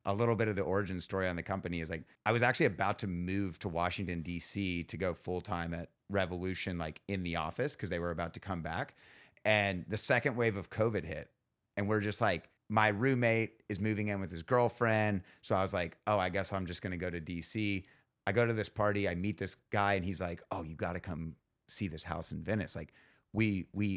a little bit of the origin story on the company is like, I was actually about to move to Washington, D.C. to go full time at Revolution, like in the office, because they were about to come back. And the second wave of COVID hit. And we're just like, my roommate is moving in with his girlfriend. So I was like, oh, I guess I'm just going to go to DC. I go to this party, I meet this guy, and he's like, oh, you got to come see this house in Venice. Like,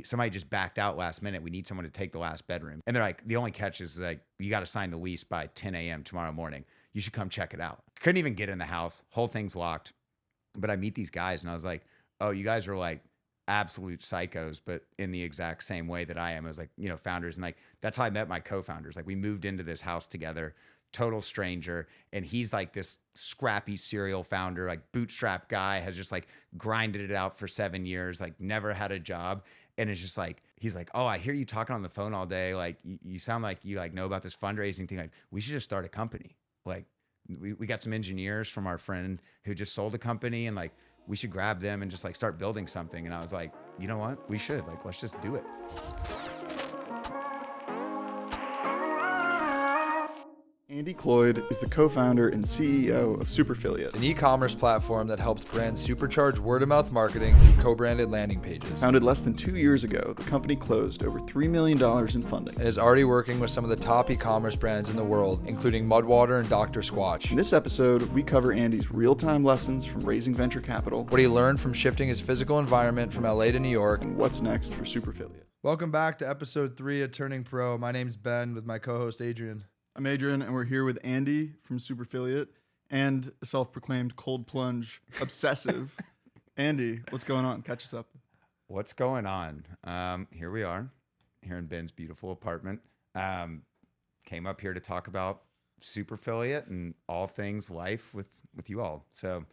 somebody just backed out last minute. We need someone to take the last bedroom. And they're like, the only catch is like, you got to sign the lease by 10 a.m. tomorrow morning. You should come check it out. Couldn't even get in the house. Whole thing's locked. But I meet these guys and I was like, oh, you guys are like absolute psychos, but in the exact same way that I am. I was like, founders. And like, that's how I met my co-founders. Like, we moved into this house together, total stranger. And he's like this scrappy serial founder, like bootstrap guy, has just like grinded it out for 7 years, like never had a job. And it's just like, he's like, oh, I hear you talking on the phone all day. Like, you sound like you like know about this fundraising thing. Like, we should just start a company. Like, we got some engineers from our friend who just sold a company, and like, we should grab them and just like start building something. And I was like, you know what? We should, like, let's just do it. Andy Cloyd is the co-founder and CEO of Superfiliate, an e-commerce platform that helps brands supercharge word-of-mouth marketing through co-branded landing pages. Founded less than 2 years ago, the company closed over $3 million in funding. And is already working with some of the top e-commerce brands in the world, including Wtr and Dr. Squatch. In this episode, we cover Andy's real-time lessons from raising venture capital, what he learned from shifting his physical environment from LA to New York, and what's next for Superfiliate. Welcome back to episode 3 of Turning Pro. My name's Ben with my co-host Adrian. I'm Adrian, and we're here with Andy from Superfiliate and self-proclaimed cold plunge obsessive. Andy, what's going on? Catch us up. What's going on? Here we are, here in Ben's beautiful apartment. Came up here to talk about Superfiliate and all things life with you all. So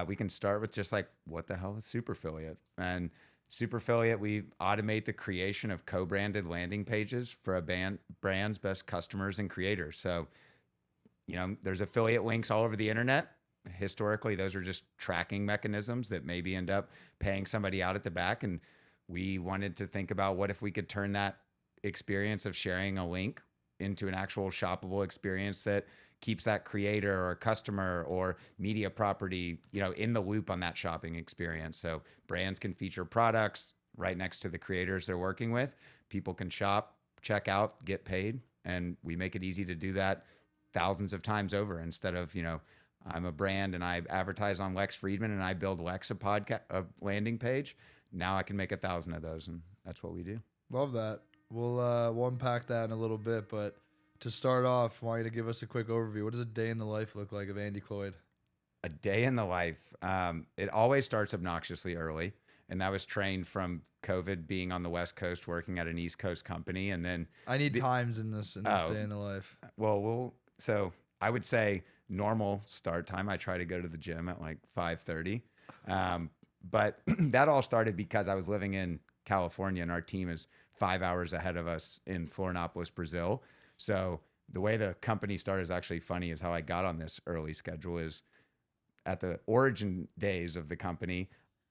we can start with just like, what the hell is Superfiliate? And Superfiliate, we automate the creation of co-branded landing pages for a brand's best customers and creators. So, there's affiliate links all over the internet. Historically, those are just tracking mechanisms that maybe end up paying somebody out at the back. And we wanted to think about, what if we could turn that experience of sharing a link into an actual shoppable experience that keeps that creator or customer or media property, in the loop on that shopping experience. So brands can feature products right next to the creators they're working with. People can shop, check out, get paid. And we make it easy to do that thousands of times over, instead of, I'm a brand and I advertise on Lex Friedman and I build Lex a landing page. Now I can make 1,000 of those, and that's what we do. Love that. We'll unpack that in a little bit, but to start off, I want you to give us a quick overview. What does a day in the life look like of Andy Cloyd? A day in the life. It always starts obnoxiously early. And that was trained from COVID, being on the West Coast, working at an East Coast company. And then I need times in this day in the life. Well, so I would say normal start time. I try to go to the gym at like 5:30. But that all started because I was living in California and our team is 5 hours ahead of us in Florianopolis, Brazil. So the way the company started is actually funny, is how I got on this early schedule is at the origin days of the company.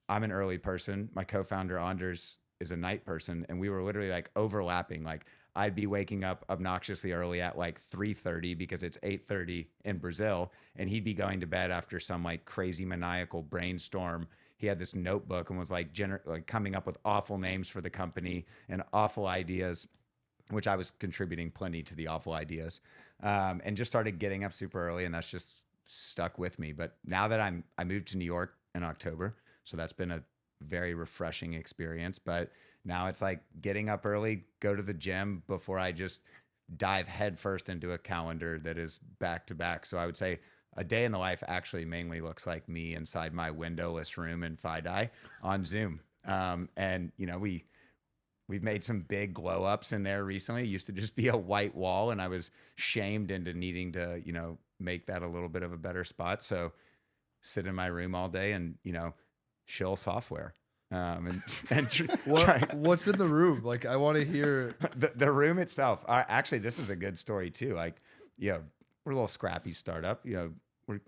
I'm an early person. My co-founder Anders is a night person. And we were literally like overlapping. Like, I'd be waking up obnoxiously early at like 3:30 because it's 8:30 in Brazil. And he'd be going to bed after some like crazy maniacal brainstorm. He had this notebook and was like coming up with awful names for the company and awful ideas, which I was contributing plenty to the awful ideas, and just started getting up super early, and that's just stuck with me. But now that I moved to New York in October, so that's been a very refreshing experience. But now it's like getting up early, go to the gym before I just dive headfirst into a calendar that is back to back. So I would say a day in the life actually mainly looks like me inside my windowless room in FiDi on Zoom. And we've made some big glow ups in there recently. It used to just be a white wall, and I was shamed into needing to, make that a little bit of a better spot. So sit in my room all day and, shill software. What's in the room? Like, I want to hear the room itself. Actually, this is a good story too. Like, we're a little scrappy startup,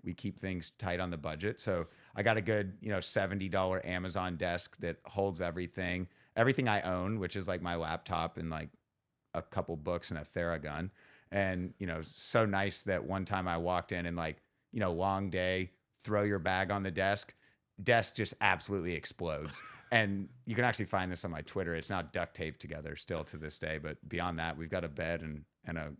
we keep things tight on the budget. So I got a good, $70 Amazon desk that holds everything I own, which is like my laptop and like a couple books and a Theragun. And, so nice that one time I walked in and like, long day, throw your bag on the desk just absolutely explodes. And you can actually find this on my Twitter. It's not duct taped together still to this day. But beyond that, we've got a bed and a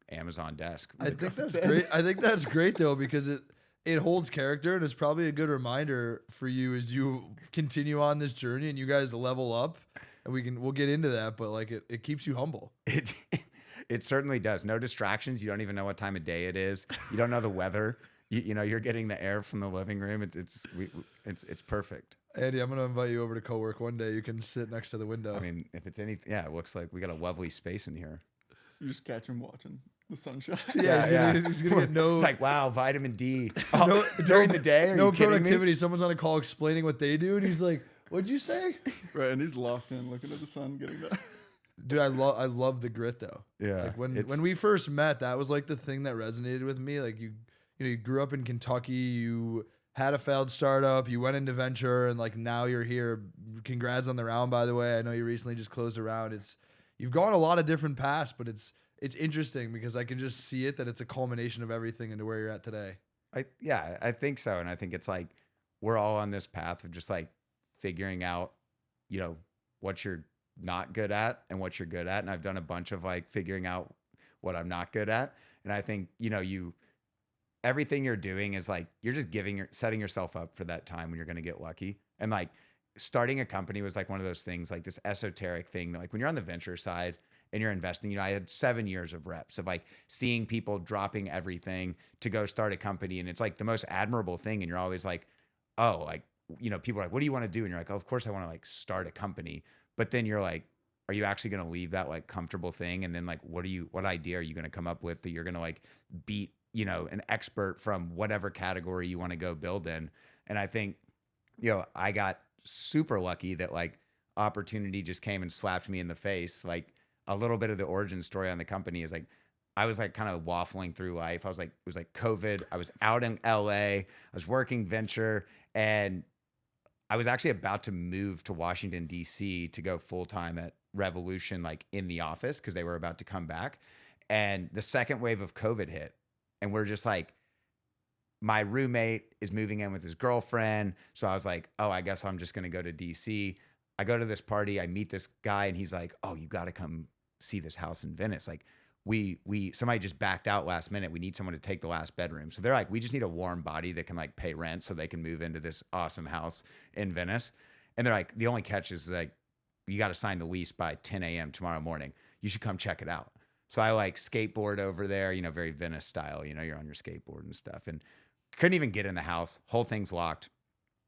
Amazon desk. I think that's great. I think that's great though, because it holds character, and it's probably a good reminder for you as you continue on this journey and you guys level up. And we'll get into that, but like it keeps you humble. It certainly does. No distractions. You don't even know what time of day it is. You don't know the weather. You're getting the air from the living room. It's perfect. Andy, I'm gonna invite you over to co-work one day. You can sit next to the window. I mean, if it's anything, yeah, it looks like we got a lovely space in here. You just catch him watching the sunshine. He's gonna get no. It's like, wow, vitamin D during the day. Are no you kidding me? productivity. Someone's on a call explaining what they do, and he's like, "What'd you say?" Right, and he's locked in, looking at the sun, getting that. Dude, I love the grit though. Yeah. Like when we first met, that was like the thing that resonated with me. Like you grew up in Kentucky, you had a failed startup, you went into venture, and like now you're here. Congrats on the round, by the way. I know you recently just closed a round. You've gone a lot of different paths, but it's interesting because I can just see it that it's a culmination of everything into where you're at today. I think so. And I think it's like we're all on this path of just like figuring out, what you're not good at and what you're good at. And I've done a bunch of like figuring out what I'm not good at. And I think, everything you're doing is like, you're just setting yourself up for that time when you're going to get lucky. And like starting a company was like one of those things, like this esoteric thing that like when you're on the venture side and you're investing, I had 7 years of reps of like seeing people dropping everything to go start a company. And it's like the most admirable thing. And you're always like, oh, like, people are like, what do you want to do? And you're like, oh, of course I want to like start a company. But then you're like, are you actually going to leave that like comfortable thing? And then like, what idea are you going to come up with that you're going to like beat, an expert from whatever category you want to go build in? And I think, I got super lucky that like opportunity just came and slapped me in the face. Like a little bit of the origin story on the company is like, I was like kind of waffling through life. It was like COVID. I was out in LA. I was working venture, and I was actually about to move to Washington, D.C. to go full-time at Revolution, like in the office, because they were about to come back. And the second wave of COVID hit. And we're just like, my roommate is moving in with his girlfriend. So I was like, oh, I guess I'm just going to go to D.C. I go to this party. I meet this guy, and he's like, oh, you got to come see this house in Venice. Like, somebody just backed out last minute. We need someone to take the last bedroom. So they're like, we just need a warm body that can like pay rent so they can move into this awesome house in Venice. And they're like, the only catch is like, you got to sign the lease by 10 a.m. tomorrow morning. You should come check it out. So I like skateboard over there, very Venice style, you're on your skateboard and stuff, and couldn't even get in the house. Whole thing's locked.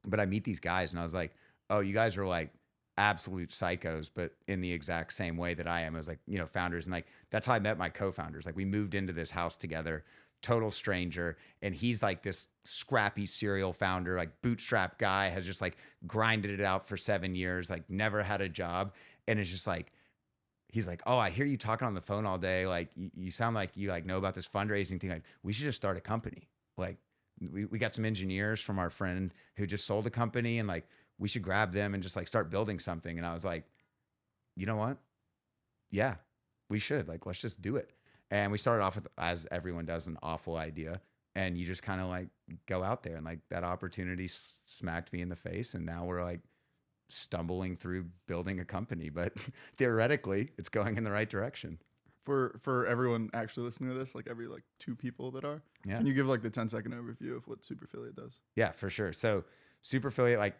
But I meet these guys and I was like, oh, you guys are like absolute psychos, but in the exact same way that I am. It was like, founders. And like, that's how I met my co-founders. Like we moved into this house together, total stranger. And he's like this scrappy serial founder, like bootstrap guy, has just like grinded it out for 7 years, like never had a job. And it's just like, he's like, oh, I hear you talking on the phone all day. Like you sound like you like know about this fundraising thing. Like we should just start a company. Like we got some engineers from our friend who just sold a company, and like, we should grab them and just like start building something. And I was like, you know what? Yeah, we should. Like, let's just do it. And we started off with, as everyone does, an awful idea. And you just kind of like go out there, and like that opportunity smacked me in the face. And now we're like stumbling through building a company, but theoretically it's going in the right direction. For everyone actually listening to this, like every like 2 people that are, Yeah. Can you give like the 10-second overview of what Superfiliate does? Yeah, for sure. So Superfiliate, like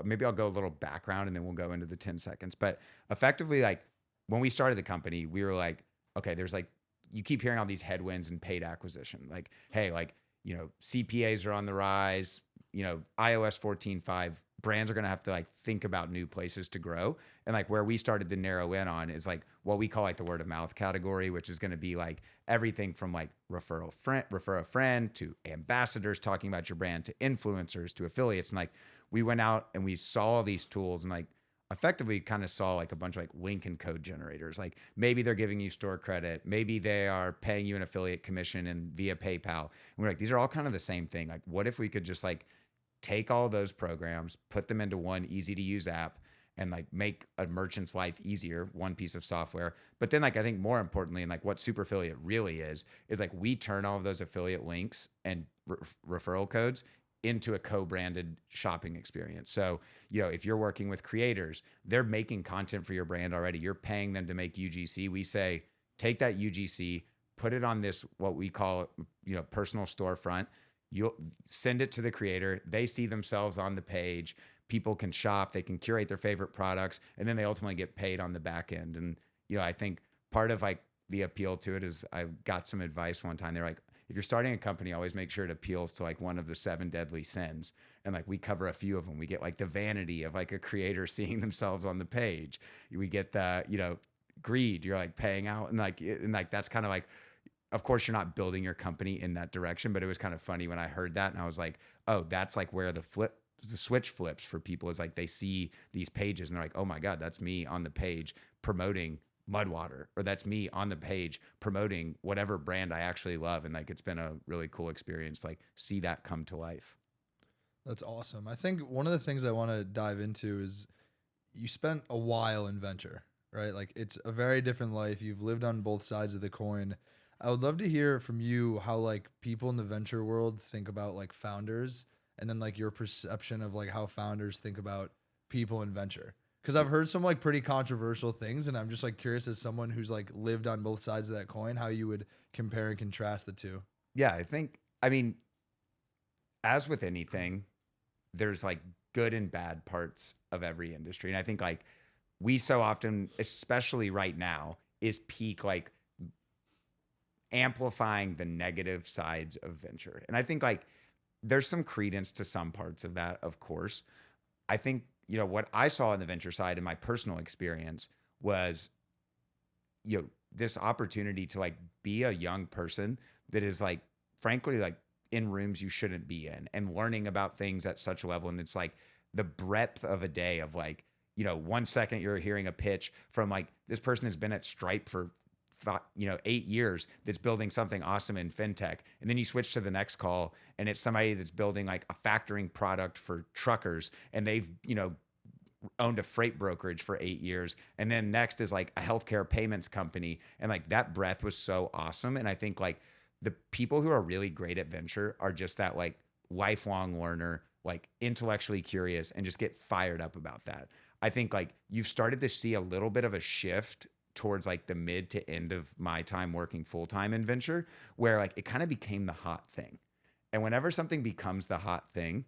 maybe I'll go a little background and then we'll go into the 10 seconds. But effectively, like when we started the company, we were like, okay, there's like, you keep hearing all these headwinds in paid acquisition. Like, hey, like, CPAs are on the rise, iOS 14.5, brands are going to have to like think about new places to grow. And like where we started to narrow in on is like what we call like the word of mouth category, which is going to be like everything from like refer a friend to ambassadors talking about your brand to influencers to affiliates. And like we went out and we saw all these tools and like effectively kind of saw like a bunch of like link and code generators. Like maybe they're giving you store credit. Maybe they are paying you an affiliate commission and via PayPal. And we're like, these are all kind of the same thing. Like what if we could just like take all those programs, put them into one easy to use app, and like make a merchant's life easier, one piece of software. But then like I think more importantly, and like what Superfiliate really is like we turn all of those affiliate links and referral codes into a co-branded shopping experience. So, if you're working with creators, they're making content for your brand already. You're paying them to make UGC. We say, take that UGC, put it on this, what we call, personal storefront. You'll send it to the creator. They see themselves on the page. People can shop, they can curate their favorite products, and then they ultimately get paid on the back end. And, I think part of like the appeal to it is I got some advice one time. They're like, if you're starting a company, always make sure it appeals to like one of the 7 deadly sins. And like we cover a few of them. We get like the vanity of like a creator seeing themselves on the page. We get the, greed. You're like paying out, and like that's kind of like, of course you're not building your company in that direction, but it was kind of funny when I heard that, and I was like, oh, that's like where the switch flips for people, is like they see these pages and they're like, oh my God, that's me on the page promoting Mudwater, or that's me on the page promoting whatever brand I actually love. And like, it's been a really cool experience, like see that come to life. That's awesome. I think one of the things I want to dive into is you spent a while in venture, right? Like it's a very different life. You've lived on both sides of the coin. I would love to hear from you how like people in the venture world think about like founders, and then like your perception of like how founders think about people in venture. Because I've heard some like pretty controversial things, and I'm just like curious, as someone who's like lived on both sides of that coin, how you would compare and contrast the two. Yeah, I mean, as with anything, there's like good and bad parts of every industry. And I think like we so often, especially right now, is peak like amplifying the negative sides of venture. And I think like there's some credence to some parts of that, of course. I think, what I saw in the venture side in my personal experience was, this opportunity to like be a young person that is like, frankly, like in rooms you shouldn't be in, and learning about things at such a level. And it's like the breadth of a day of like, 1 second you're hearing a pitch from like this person has been at Stripe for 8 years that's building something awesome in fintech. And then you switch to the next call and it's somebody that's building like a factoring product for truckers, and they've, owned a freight brokerage for 8 years. And then next is like a healthcare payments company. And like that breadth was so awesome. And I think like the people who are really great at venture are just that like lifelong learner, like intellectually curious, and just get fired up about that. I think like you've started to see a little bit of a shift towards like the mid to end of my time working full-time in venture, where like it kind of became the hot thing. And whenever something becomes the hot thing,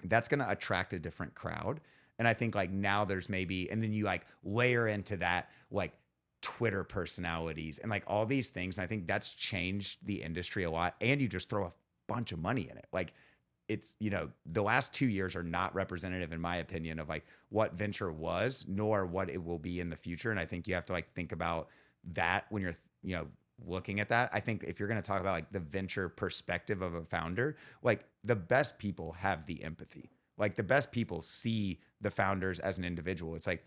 that's going to attract a different crowd. And I think like now there's maybe, and then you like layer into that like Twitter personalities and like all these things. And I think that's changed the industry a lot. And you just throw a bunch of money in it. Like it's, the last 2 years are not representative, in my opinion, of like what venture was, nor what it will be in the future. And I think you have to like think about that when you're, looking at that. I think if you're going to talk about like the venture perspective of a founder, like the best people have the empathy. Like the best people see the founders as an individual. It's like,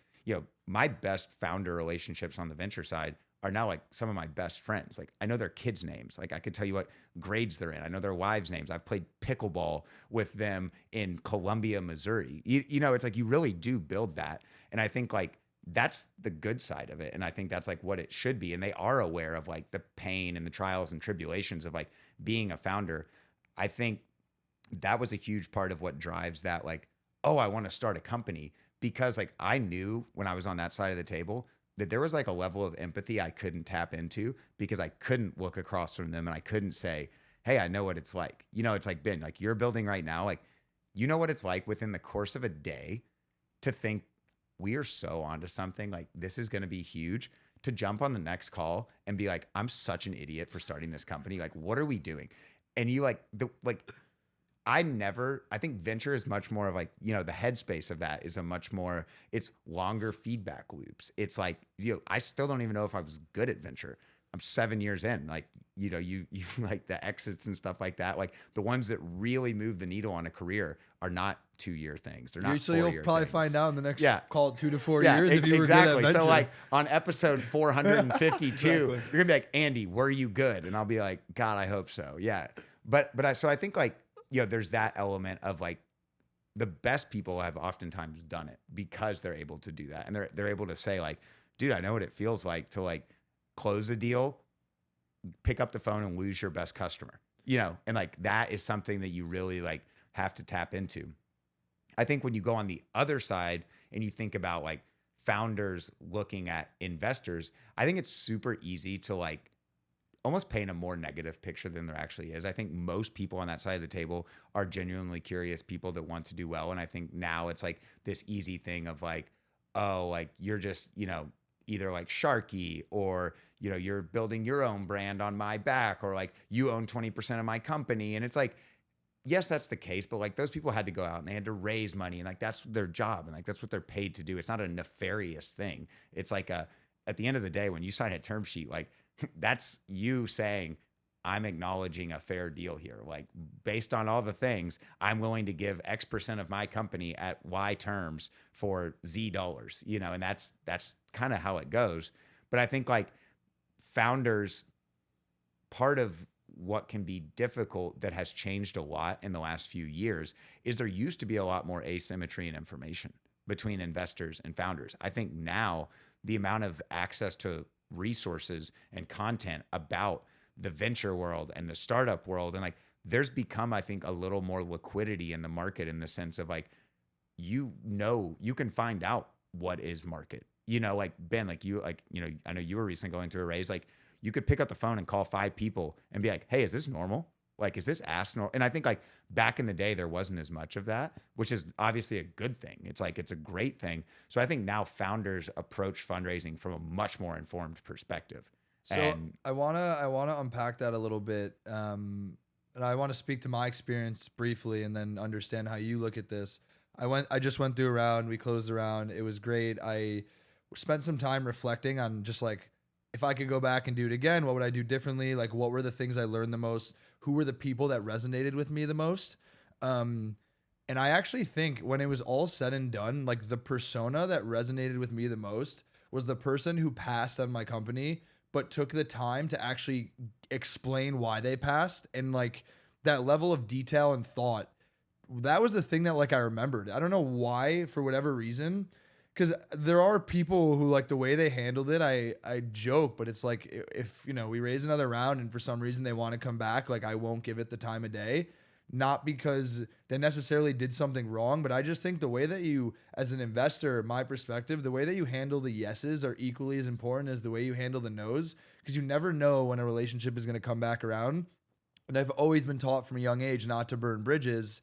my best founder relationships on the venture side are now like some of my best friends. Like I know their kids' names. Like I could tell you what grades they're in. I know their wives' names. I've played pickleball with them in Columbia, Missouri. It's like you really do build that. And I think like that's the good side of it. And I think that's like what it should be. And they are aware of like the pain and the trials and tribulations of like being a founder. I think that was a huge part of what drives that, like, oh, I want to start a company, because like I knew when I was on that side of the table that there was like a level of empathy I couldn't tap into, because I couldn't look across from them and I couldn't say, hey, I know what it's like. It's like, Ben, like you're building right now, like, what it's like within the course of a day to think we are so onto something, like this is going to be huge, to jump on the next call and be like, I'm such an idiot for starting this company. Like, what are we doing? And you like I think venture is much more of like, the headspace of that is a much more, it's longer feedback loops. It's like, I still don't even know if I was good at venture. I'm 7 years in, like, you like the exits and stuff like that. Like the ones that really move the needle on a career are not 2 year things. They're not. So you'll probably things. Find out in the next, call it 2 to 4 years if you were exactly. good at venture. So like on episode 452, exactly. You're gonna be like, Andy, were you good? And I'll be like, God, I hope so. Yeah. But I think like, there's that element of like the best people have oftentimes done it because they're able to do that. And they're able to say like, dude, I know what it feels like to like close a deal, pick up the phone and lose your best customer, and like that is something that you really like have to tap into. I think when you go on the other side and you think about like founders looking at investors, I think it's super easy to like almost paint a more negative picture than there actually is. I think most people on that side of the table are genuinely curious people that want to do well. And I think now it's like this easy thing of like, oh, like you're just, either like Sharky or, you're building your own brand on my back, or like you own 20% of my company. And it's like, yes, that's the case, but like those people had to go out and they had to raise money, and like that's their job, and like that's what they're paid to do. It's not a nefarious thing. It's like at the end of the day, when you sign a term sheet, like that's you saying, I'm acknowledging a fair deal here. Like based on all the things, I'm willing to give X% of my company at Y terms for Z dollars, and that's kind of how it goes. But I think like founders, part of what can be difficult that has changed a lot in the last few years is there used to be a lot more asymmetry in information between investors and founders. I think now the amount of access to resources and content about the venture world and the startup world, and like there's become, I think, a little more liquidity in the market in the sense of like, you can find out what is market. Like Ben, like I know you were recently going through a raise. Like you could pick up the phone and call 5 people and be like, hey, is this normal? Like, is this ask normal? And I think like back in the day, there wasn't as much of that, which is obviously a good thing. It's like, it's a great thing. So I think now founders approach fundraising from a much more informed perspective. So and I wanna unpack that a little bit, and I want to speak to my experience briefly, and then understand how you look at this. I just went through a round. We closed the round. It was great. I spent some time reflecting on just like, if I could go back and do it again, what would I do differently? Like, what were the things I learned the most? Who were the people that resonated with me the most? And I actually think when it was all said and done, like the persona that resonated with me the most was the person who passed on my company, but took the time to actually explain why they passed, and like that level of detail and thought. That was the thing that like I remembered. I don't know why, for whatever reason, because there are people who like the way they handled it. I joke, but it's like if we raise another round and for some reason they want to come back, like I won't give it the time of day. Not because they necessarily did something wrong, but I just think the way that you, as an investor, my perspective, the way that you handle the yeses are equally as important as the way you handle the nos, because you never know when a relationship is going to come back around. And I've always been taught from a young age not to burn bridges.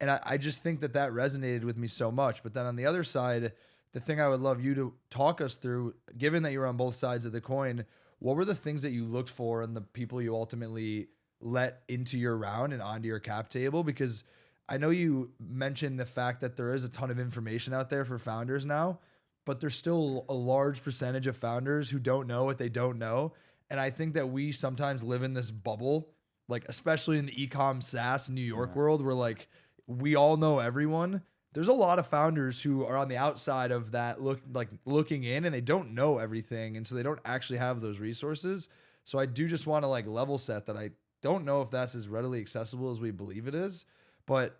And I just think that resonated with me so much. But then on the other side, the thing I would love you to talk us through, given that you're on both sides of the coin, what were the things that you looked for in the people you ultimately let into your round and onto your cap table? Because I know you mentioned the fact that there is a ton of information out there for founders now, but there's still a large percentage of founders who don't know what they don't know. And I think that we sometimes live in this bubble, like especially in the e-com SaaS New York world, where like we all know everyone. There's a lot of founders who are on the outside of that looking in, and they don't know everything. And so they don't actually have those resources. So I do just want to like level set that I don't know if that's as readily accessible as we believe it is. But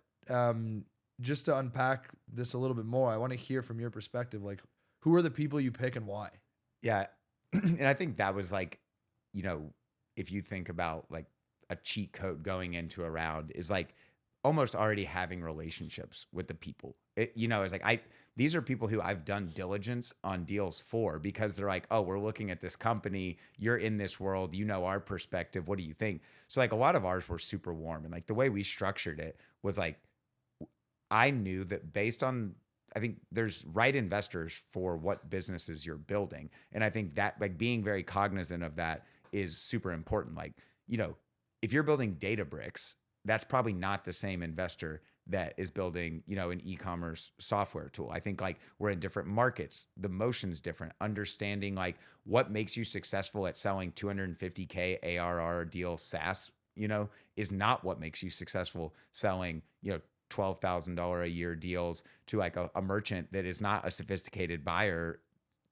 just to unpack this a little bit more, I want to hear from your perspective, like who are the people you pick and why? Yeah. And I think that was like, if you think about like a cheat code going into a round is like almost already having relationships with the people. It's like these are people who I've done diligence on deals for, because they're like, oh, we're looking at this company. You're in this world. Our perspective. What do you think? So like a lot of ours were super warm. And like the way we structured it was like, I knew that based on, I think there's right investors for what businesses you're building. And I think that like being very cognizant of that is super important. Like, if you're building Databricks, that's probably not the same investor that is building, an e-commerce software tool. I think like we're in different markets. The motion's different. Understanding like what makes you successful at selling 250K ARR deal SaaS, is not what makes you successful selling, $12,000 a year deals to like a merchant that is not a sophisticated buyer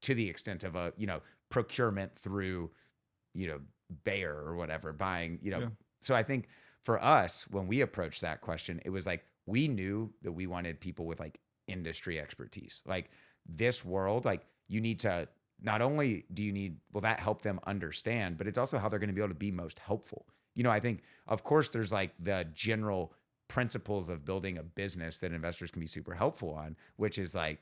to the extent of a, procurement through, Bayer or whatever, buying, So I think for us, when we approached that question, it was like we knew that we wanted people with like industry expertise. Like this world, like you need to not only do you need, will that help them understand, but it's also how they're going to be able to be most helpful. I think, of course, there's like the general principles of building a business that investors can be super helpful on, which is like,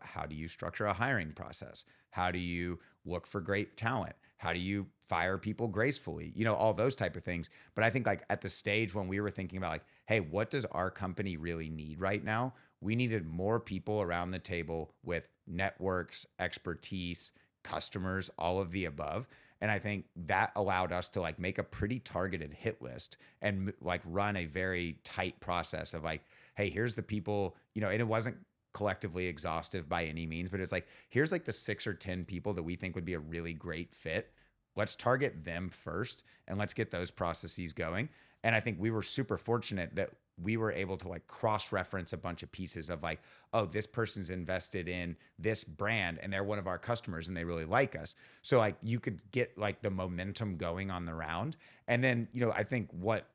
how do you structure a hiring process? How do you look for great talent? How do you fire people gracefully? All those type of things. But I think like at the stage when we were thinking about like, hey, what does our company really need right now? We needed more people around the table with networks, expertise, customers, all of the above. And I think that allowed us to like make a pretty targeted hit list and like run a very tight process of like, hey, here's the people, and it wasn't collectively exhaustive by any means, but it's like, here's like the 6 or 10 people that we think would be a really great fit. Let's target them first and let's get those processes going. And I think we were super fortunate that we were able to like cross-reference a bunch of pieces of like, oh, this person's invested in this brand and they're one of our customers and they really like us. So like you could get like the momentum going on the round. And then, I think what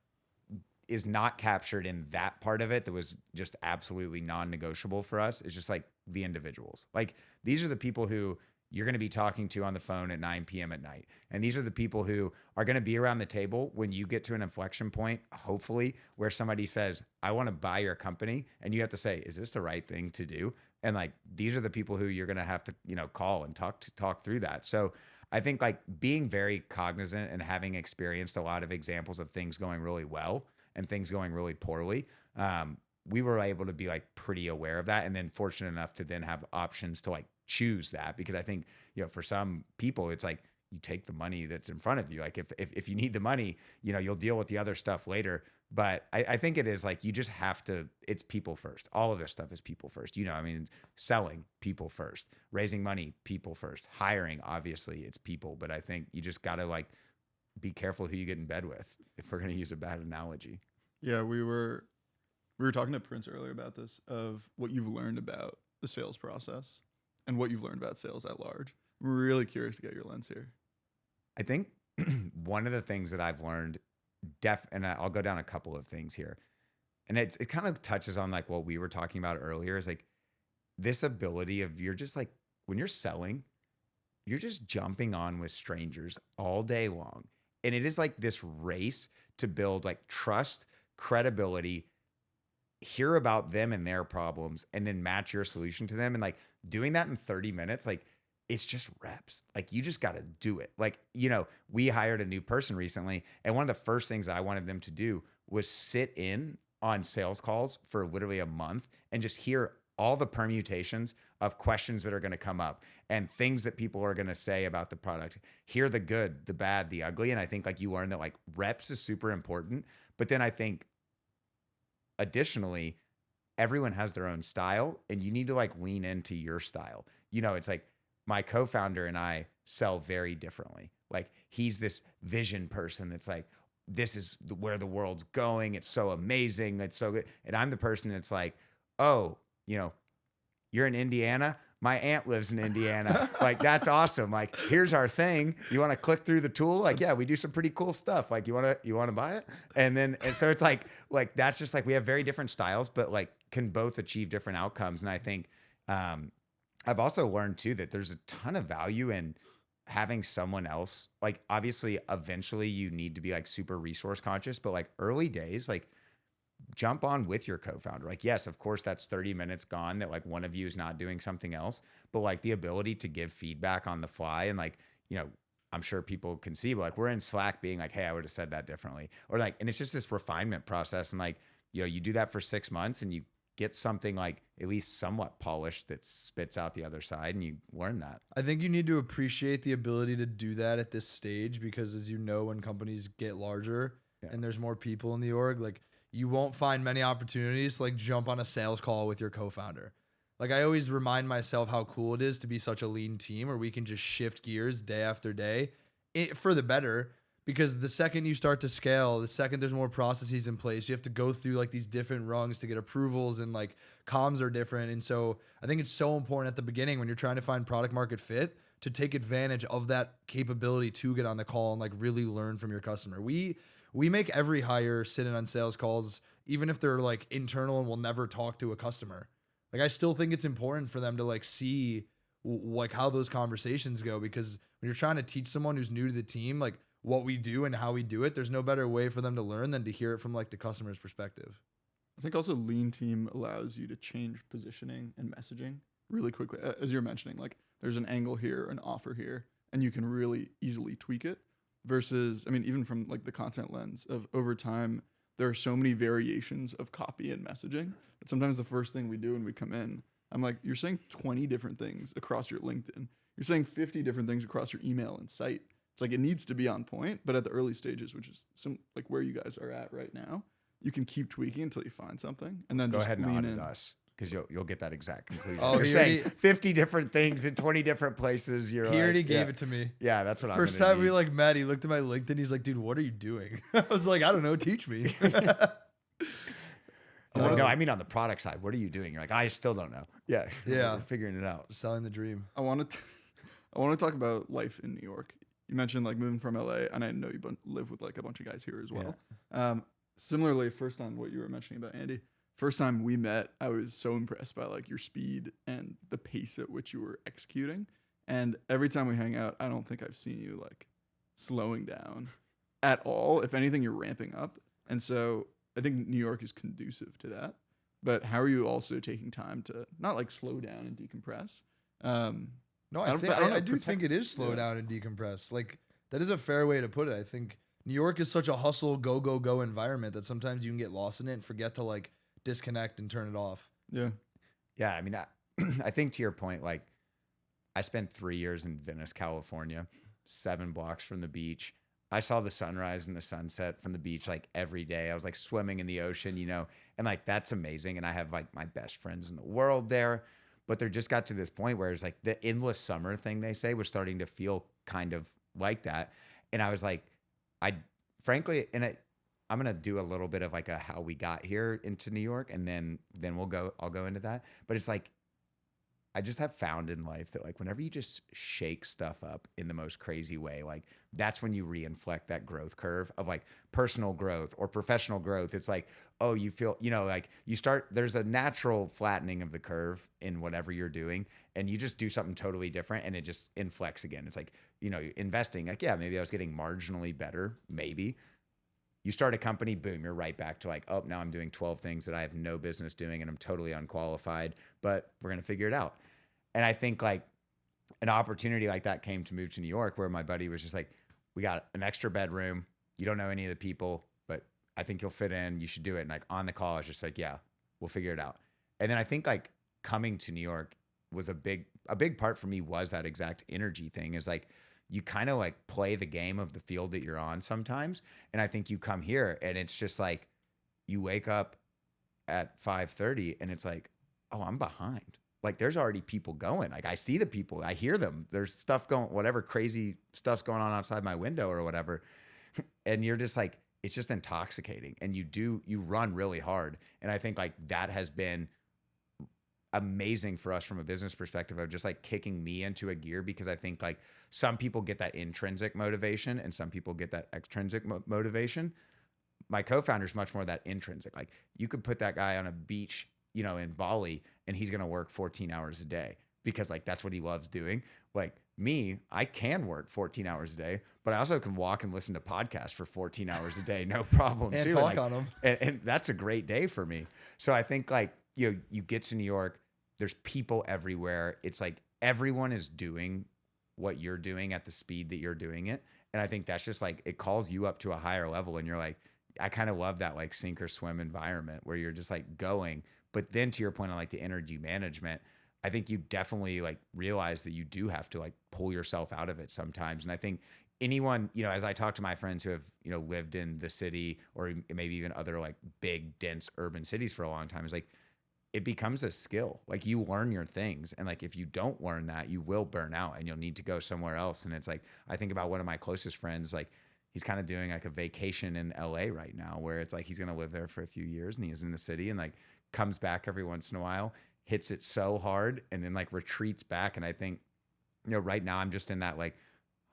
is not captured in that part of it that was just absolutely non-negotiable for us is just like the individuals. Like these are the people who you're going to be talking to on the phone at 9 p.m. at night. And these are the people who are going to be around the table when you get to an inflection point, hopefully, where somebody says, I want to buy your company. And you have to say, is this the right thing to do? And like, these are the people who you're going to have to, call and talk through that. So I think like being very cognizant and having experienced a lot of examples of things going really well and things going really poorly, we were able to be like pretty aware of that. And then fortunate enough to then have options to like choose that, because I think, for some people, it's like you take the money that's in front of you. Like if you need the money, you'll deal with the other stuff later. But I think it is like, you just have to, it's people first. All of this stuff is people first. Selling, people first, raising money, people first, hiring, obviously it's people. But I think you just got to like be careful who you get in bed with, if we're going to use a bad analogy. Yeah, we were talking to Prince earlier about this, of what you've learned about the sales process and what you've learned about sales at large. I'm really curious to get your lens here. I think one of the things that I've learned, and I'll go down a couple of things here, and it kind of touches on like what we were talking about earlier, is like this ability of, you're just like, when you're selling, you're just jumping on with strangers all day long. And it is like this race to build like trust, credibility, hear about them and their problems, and then match your solution to them. And like doing that in 30 minutes, like it's just reps. Like you just got to do it. Like, we hired a new person recently, and one of the first things I wanted them to do was sit in on sales calls for literally a month and just hear all the permutations of questions that are going to come up and things that people are going to say about the product. Hear the good, the bad, the ugly. And I think like you learn that like reps is super important. But then I think additionally, everyone has their own style, and you need to like lean into your style. It's like my co-founder and I sell very differently. Like he's this vision person that's like, this is where the world's going. It's so amazing. It's so good. And I'm the person that's like, oh, you're in Indiana. My aunt lives in Indiana. Like, that's awesome. Like, here's our thing. You want to click through the tool? Like, yeah, we do some pretty cool stuff. Like, you want to buy it? And so it's like that's just like, we have very different styles, but like can both achieve different outcomes. And I think I've also learned too that there's a ton of value in having someone else. Like, obviously, eventually you need to be like super resource conscious, but like early days, like jump on with your co-founder. Like, yes, of course, that's 30 minutes gone that like one of you is not doing something else, but like the ability to give feedback on the fly. And like, I'm sure people can see, but like we're in Slack being like, hey, I would have said that differently. Or like, and it's just this refinement process. And like, you do that for 6 months and you get something like at least somewhat polished that spits out the other side, and you learn that. I think you need to appreciate the ability to do that at this stage, because as you know, when companies get larger and there's more people in the org, like you won't find many opportunities to like jump on a sales call with your co-founder. Like I always remind myself how cool it is to be such a lean team where we can just shift gears day after day for the better. Because the second you start to scale, the second there's more processes in place, you have to go through like these different rungs to get approvals, and like comms are different. And so I think it's so important at the beginning when you're trying to find product market fit to take advantage of that capability to get on the call and like really learn from your customer. We we make every hire sit in on sales calls, even if they're like internal and will never talk to a customer. Like, I still think it's important for them to like see like how those conversations go, because when you're trying to teach someone who's new to the team, like what we do and how we do it, there's no better way for them to learn than to hear it from like the customer's perspective. I think also lean team allows you to change positioning and messaging really quickly. As you're mentioning, like there's an angle here, an offer here, and you can really easily tweak it versus, I mean, even from like the content lens of over time, there are so many variations of copy and messaging that sometimes the first thing we do when we come in, I'm like, you're saying 20 different things across your LinkedIn. You're saying 50 different things across your email and site. It's like, it needs to be on point, but at the early stages, which is some like where you guys are at right now, you can keep tweaking until you find something, and then Go just ahead and lean audit in. us, because you'll get that exact conclusion. Oh, You're he saying already- 50 different things in 20 different places. You're He like, already yeah. gave it to me. Yeah, that's what First I'm gonna time we need. like met, he looked at my LinkedIn. He's like, dude, what are you doing? I was like, I don't know. Teach me. I was like, no, I mean on the product side. What are you doing? You're like, I still don't know. Yeah, Yeah. we're figuring it out. Selling the dream. I want to talk about life in New York. You mentioned like moving from LA, and I know you live with like a bunch of guys here as well. Similarly, first time what you were mentioning about Andy, first time we met, I was so impressed by like your speed and the pace at which you were executing. And every time we hang out, I don't think I've seen you like slowing down at all. If anything, you're ramping up. And so I think New York is conducive to that. But how are you also taking time to not like slow down and decompress? No, I I, don't- think, I don't know, I do protect- think it is slow yeah. down and decompress. Like, that is a fair way to put it. I think New York is such a hustle, go, go, go environment that sometimes you can get lost in it and forget to like disconnect and turn it off. Yeah. Yeah, I mean, I think to your point, like, I spent 3 years in Venice, California, 7 blocks from the beach. I saw the sunrise and the sunset from the beach like every day. I was like swimming in the ocean, and like that's amazing. And I have like my best friends in the world there. But there just got to this point where it's like the endless summer thing they say was starting to feel kind of like that. And I was like, frankly, I'm gonna do a little bit of like a how we got here into New York, and then I'll go into that. But it's like, I just have found in life that like whenever you just shake stuff up in the most crazy way, like that's when you reinflect that growth curve of like personal growth or professional growth. It's like, oh, you feel, like there's a natural flattening of the curve in whatever you're doing, and you just do something totally different and it just inflects again. It's like, investing, like, yeah, maybe I was getting marginally better. Maybe you start a company, boom, you're right back to like, oh, now I'm doing 12 things that I have no business doing and I'm totally unqualified, but we're going to figure it out. And I think like an opportunity like that came to move to New York, where my buddy was just like, we got an extra bedroom. You don't know any of the people, but I think you'll fit in. You should do it. And like on the call, I was just like, yeah, we'll figure it out. And then I think like coming to New York was a big part for me was that exact energy thing, is like, you kind of like play the game of the field that you're on sometimes. And I think you come here and it's just like, you wake up at 5:30 and it's like, oh, I'm behind. Like there's already people going. Like I see the people, I hear them. There's stuff going, whatever crazy stuff's going on outside my window or whatever. And you're just like, it's just intoxicating. And you run really hard. And I think like that has been amazing for us from a business perspective of just like kicking me into a gear, because I think like some people get that intrinsic motivation and some people get that extrinsic motivation. My co-founder is much more that intrinsic. Like you could put that guy on a beach, in Bali, and he's going to work 14 hours a day because like that's what he loves doing. Like me, I can work 14 hours a day, but I also can walk and listen to podcasts for 14 hours a day, no problem. And too. talk Like, on them. and that's a great day for me. So I think like, you get to New York, there's people everywhere. It's like everyone is doing what you're doing at the speed that you're doing it. And I think that's just like, it calls you up to a higher level. And you're like, I kind of love that like sink or swim environment where you're just like going. But then to your point on like the energy management, I think you definitely like realize that you do have to like pull yourself out of it sometimes. And I think anyone, as I talk to my friends who have, lived in the city or maybe even other like big, dense urban cities for a long time, is like, it becomes a skill. Like you learn your things. And like, if you don't learn that, you will burn out and you'll need to go somewhere else. And it's like, I think about one of my closest friends, like he's kind of doing like a vacation in LA right now, where it's like, he's going to live there for a few years and he is in the city and like comes back every once in a while, hits it so hard and then like retreats back. And I think, right now I'm just in that like,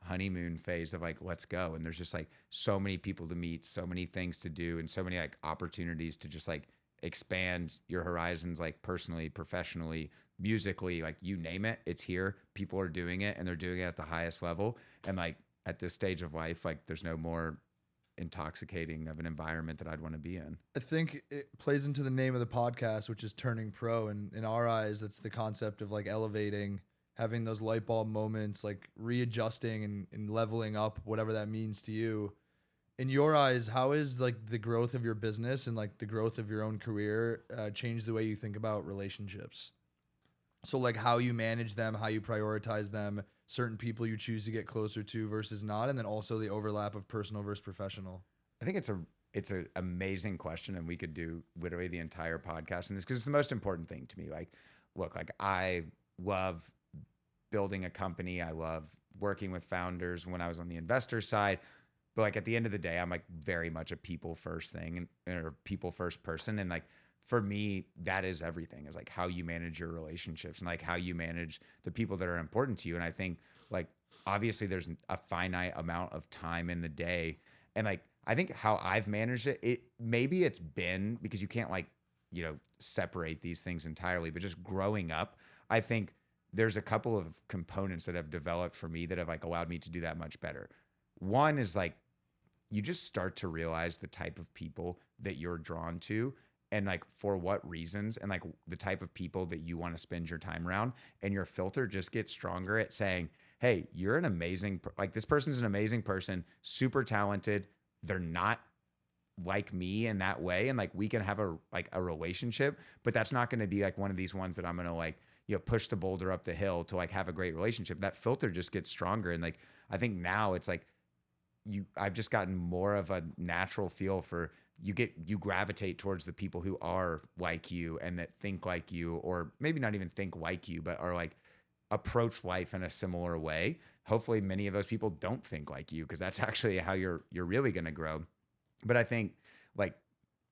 honeymoon phase of like, let's go. And there's just like so many people to meet, so many things to do, and so many like opportunities to just like expand your horizons, like personally, professionally, musically, like you name it, it's here. People are doing it and they're doing it at the highest level. And like at this stage of life, like there's no more intoxicating of an environment that I'd want to be in. I think it plays into the name of the podcast, which is Turning Pro. And in our eyes, that's the concept of like elevating, having those light bulb moments, like readjusting and leveling up, whatever that means to you. In your eyes, how is like the growth of your business and like the growth of your own career changed the way you think about relationships? So like how you manage them, how you prioritize them, certain people you choose to get closer to versus not, and then also the overlap of personal versus professional. I think it's an amazing question, and we could do literally the entire podcast on this because it's the most important thing to me. Like, look, like I love building a company. I love working with founders when I was on the investor side. But like at the end of the day, I'm like very much a people first thing or people first person. And like for me, that is everything, is like how you manage your relationships and like how you manage the people that are important to you. And I think like obviously there's a finite amount of time in the day. And like I think how I've managed it, maybe it's been because you can't like, separate these things entirely, but just growing up, I think there's a couple of components that have developed for me that have like allowed me to do that much better. One is like you just start to realize the type of people that you're drawn to and like for what reasons and like the type of people that you want to spend your time around, and your filter just gets stronger at saying, hey, you're an amazing, like this person's an amazing person, super talented. They're not like me in that way. And like, we can have a relationship, but that's not going to be like one of these ones that I'm going to like, push the boulder up the hill to like have a great relationship. That filter just gets stronger. And like, I think now it's like, I've just gotten more of a natural feel for you gravitate towards the people who are like you and that think like you, or maybe not even think like you, but are like approach life in a similar way. Hopefully many of those people don't think like you, because that's actually how you're really going to grow. But I think like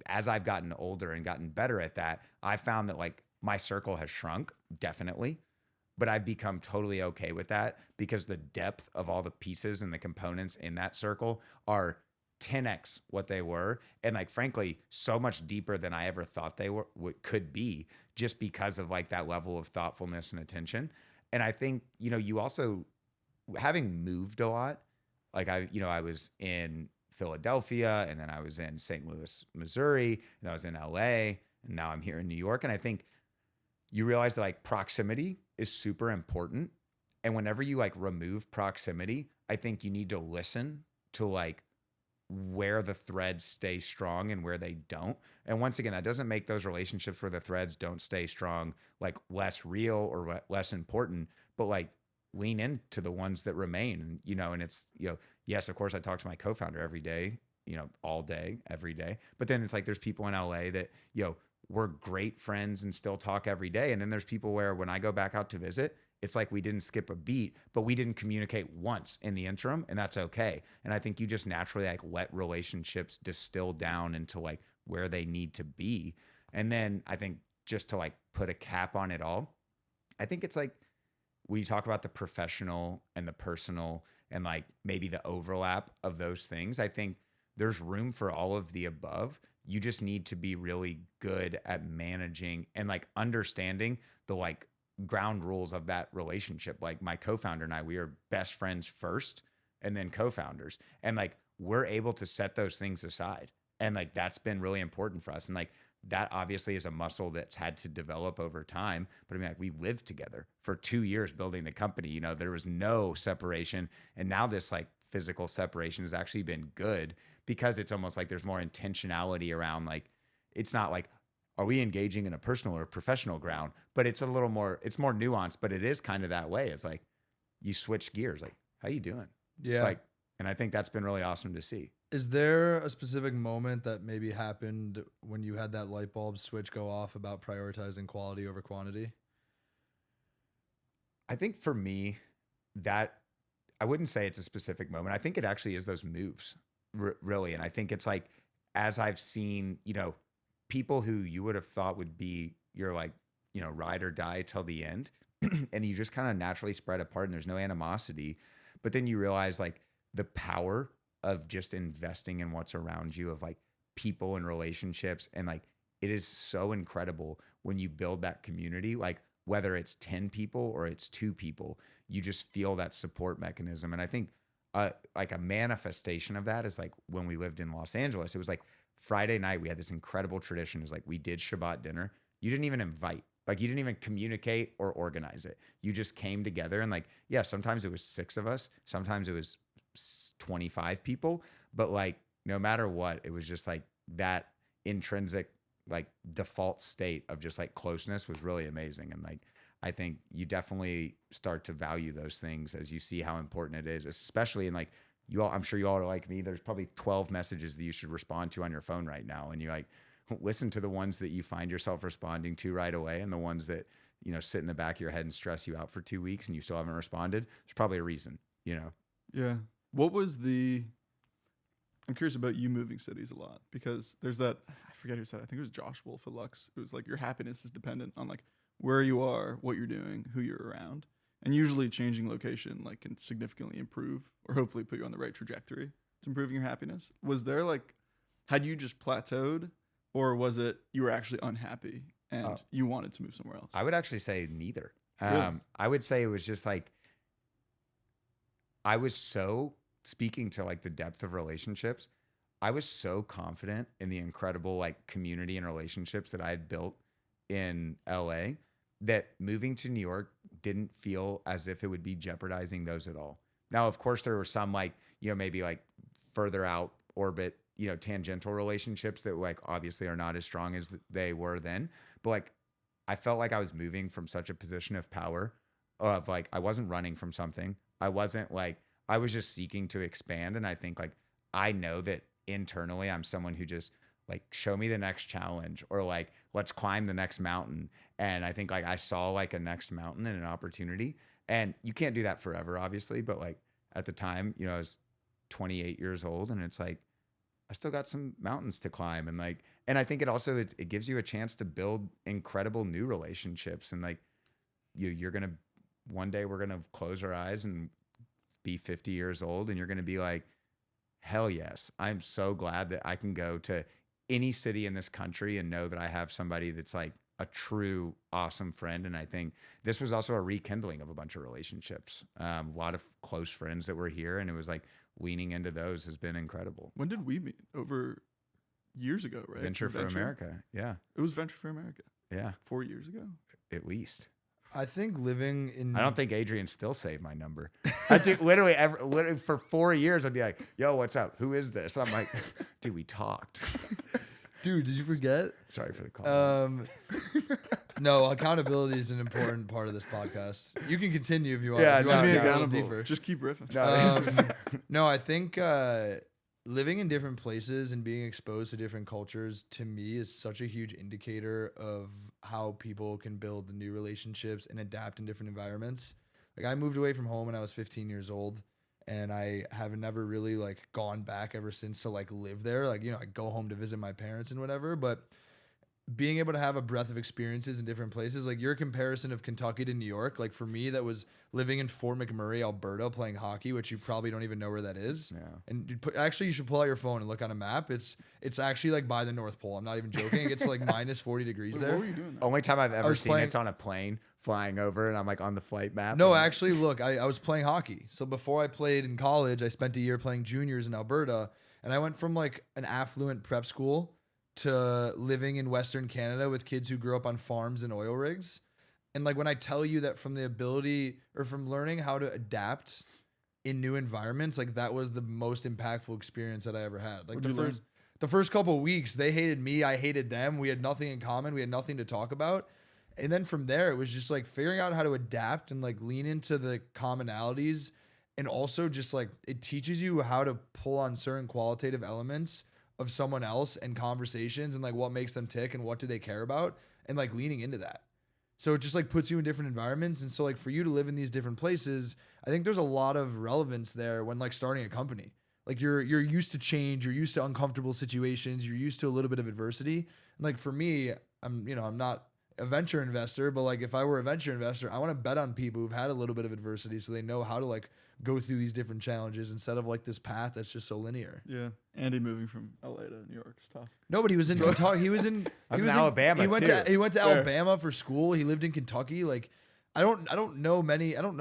as I've gotten older and gotten better at that, I found that like my circle has shrunk, definitely. But I've become totally okay with that because the depth of all the pieces and the components in that circle are 10x what they were. And like, frankly, so much deeper than I ever thought they could be, just because of like that level of thoughtfulness and attention. And I think, you also, having moved a lot, like I was in Philadelphia, and then I was in St. Louis, Missouri, and I was in LA, and now I'm here in New York. And I think you realize that like proximity is super important. And whenever you like remove proximity, I think you need to listen to like where the threads stay strong and where they don't. And once again, that doesn't make those relationships where the threads don't stay strong like less real or less important, but like lean into the ones that remain, and it's, yes, of course I talk to my co-founder every day, all day, every day. But then it's like, there's people in LA that, we're great friends and still talk every day. And then there's people where when I go back out to visit, it's like we didn't skip a beat, but we didn't communicate once in the interim, and that's okay. And I think you just naturally like let relationships distill down into like where they need to be. And then I think just to like put a cap on it all, I think it's like when you talk about the professional and the personal and like maybe the overlap of those things, I think there's room for all of the above. You just need to be really good at managing and like understanding the like ground rules of that relationship. Like my co-founder and I, we are best friends first and then co-founders. And like, we're able to set those things aside. And like, that's been really important for us. And like, that obviously is a muscle that's had to develop over time. But I mean, like, we lived together for 2 years building the company, there was no separation. And now this like physical separation has actually been good, because it's almost like there's more intentionality around, like, it's not like, are we engaging in a personal or professional ground? But it's it's more nuanced, but it is kind of that way. It's like you switch gears, like, how you doing? Yeah. Like, and I think that's been really awesome to see. Is there a specific moment that maybe happened when you had that light bulb switch go off about prioritizing quality over quantity? I think for me, that I wouldn't say it's a specific moment. I think it actually is those moves, really. And I think it's like, as I've seen, people who you would have thought would be your like, ride or die till the end, and you just kind of naturally spread apart and there's no animosity. But then you realize like the power of just investing in what's around you, of like people and relationships. And like, it is so incredible when you build that community, like whether it's 10 people or it's 2 people, you just feel that support mechanism. And I think like a manifestation of that is like when we lived in Los Angeles, it was like Friday night, we had this incredible tradition. It was like, we did Shabbat dinner. You didn't even invite, like you didn't even communicate or organize it. You just came together and like, yeah, sometimes it was 6 of us. Sometimes it was 25 people, but like, no matter what, it was just like that intrinsic, like default state of just like closeness was really amazing. And like, I think you definitely start to value those things as you see how important it is, especially in like you all, I'm sure you all are like me. There's probably 12 messages that you should respond to on your phone right now. And you like listen to the ones that you find yourself responding to right away. And the ones that, you know, sit in the back of your head and stress you out for 2 weeks and you still haven't responded. There's probably a reason, you know? Yeah. What was I'm curious about you moving cities a lot, because there's that, I forget who said it, I think it was Josh Wolf at Lux. It was like your happiness is dependent on like where you are, what you're doing, who you're around. And usually changing location like can significantly improve or hopefully put you on the right trajectory to improving your happiness. Was there like, had you just plateaued, or was it you were actually unhappy and you wanted to move somewhere else? I would actually say neither. Really? I would say it was just like, I was so, speaking to like the depth of relationships, I was so confident in the incredible like community and relationships that I had built in LA that moving to New York didn't feel as if it would be jeopardizing those at all. Now, of course, there were some like, you know, maybe like further out orbit, you know, tangential relationships that like obviously are not as strong as they were then. But like, I felt like I was moving from such a position of power of like, I wasn't running from something. I wasn't like, I was just seeking to expand. And I think like, I know that internally I'm someone who just like, show me the next challenge, or like, let's climb the next mountain. And I think like I saw like a next mountain and an opportunity, and you can't do that forever, obviously. But like at the time, you know, I was 28 years old, and it's like, I still got some mountains to climb. And like, and I think it also, it gives you a chance to build incredible new relationships. And like, you're going to, one day we're going to close our eyes and be 50 years old, and you're going to be like, hell yes, I'm so glad that I can go to any city in this country and know that I have somebody that's like a true awesome friend. And I think this was also a rekindling of a bunch of relationships. A lot of close friends that were here, and it was like leaning into those has been incredible. When did we meet? Over years ago, right? Venture for America. Yeah. It was Venture for America. Yeah. 4 years ago. At least. I think living in. I don't think Adrian still saved my number. I do literally for 4 years, I'd be like, yo, what's up? Who is this? I'm like, dude, we talked. Dude, did you forget? Sorry for the call. No, accountability is an important part of this podcast. You can continue if you want. Yeah, if you want no, to Be dig a little accountable. deeper. Just keep riffing. No, I think living in different places and being exposed to different cultures, to me, is such a huge indicator of how people can build new relationships and adapt in different environments. Like, I moved away from home when I was 15 years old, and I have never really like gone back ever since to like live there. Like, you know, I go home to visit my parents and whatever, but being able to have a breadth of experiences in different places, like your comparison of Kentucky to New York, like for me, that was living in Fort McMurray, Alberta, playing hockey, which you probably don't even know where that is. Yeah. And actually, you should pull out your phone and look on a map. It's actually like by the North Pole. I'm not even joking. It's like minus 40 degrees Wait, there. what were you doing there? Only time I've ever was seen playing- it's on a plane flying over, and I'm like on the flight map. No, and- actually, look, I was playing hockey. So before I played in college, I spent a year playing juniors in Alberta, and I went from like an affluent prep school to living in Western Canada with kids who grew up on farms and oil rigs. And like when I tell you that from the ability or from learning how to adapt in new environments, like that was the most impactful experience that I ever had. Like What'd you learn? the first couple of weeks, they hated me, I hated them. We had nothing in common. We had nothing to talk about. And then from there, it was just like figuring out how to adapt and like lean into the commonalities. And also just like it teaches you how to pull on certain qualitative elements of someone else and conversations and like what makes them tick and what do they care about, and like leaning into that. So it just like puts you in different environments. And so like for you to live in these different places, I think there's a lot of relevance there when like starting a company. Like you're used to change, you're used to uncomfortable situations, you're used to a little bit of adversity. And like for me, I'm not a venture investor, but like if I were a venture investor, I want to bet on people who've had a little bit of adversity so they know how to like go through these different challenges instead of like this path that's just so linear. Yeah. Andy moving from LA to New York is tough. No, but he was in Kentucky. He was in Alabama, He went too. to Fair. Alabama for school. He lived in Kentucky. Like I don't know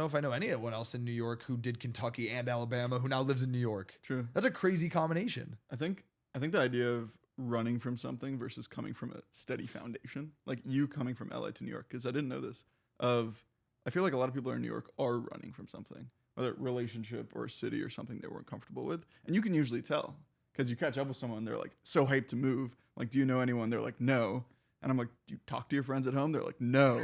if I know anyone else in New York who did Kentucky and Alabama who now lives in New York. True. That's a crazy combination. I think the idea of running from something versus coming from a steady foundation, like you coming from LA to New York, because I didn't know this, I feel like a lot of people in New York are running from something, whether relationship or a city or something they weren't comfortable with. And you can usually tell because you catch up with someone, they're like so hyped to move. Like, do you know anyone? They're like, no. And I'm like, do you talk to your friends at home? They're like, no.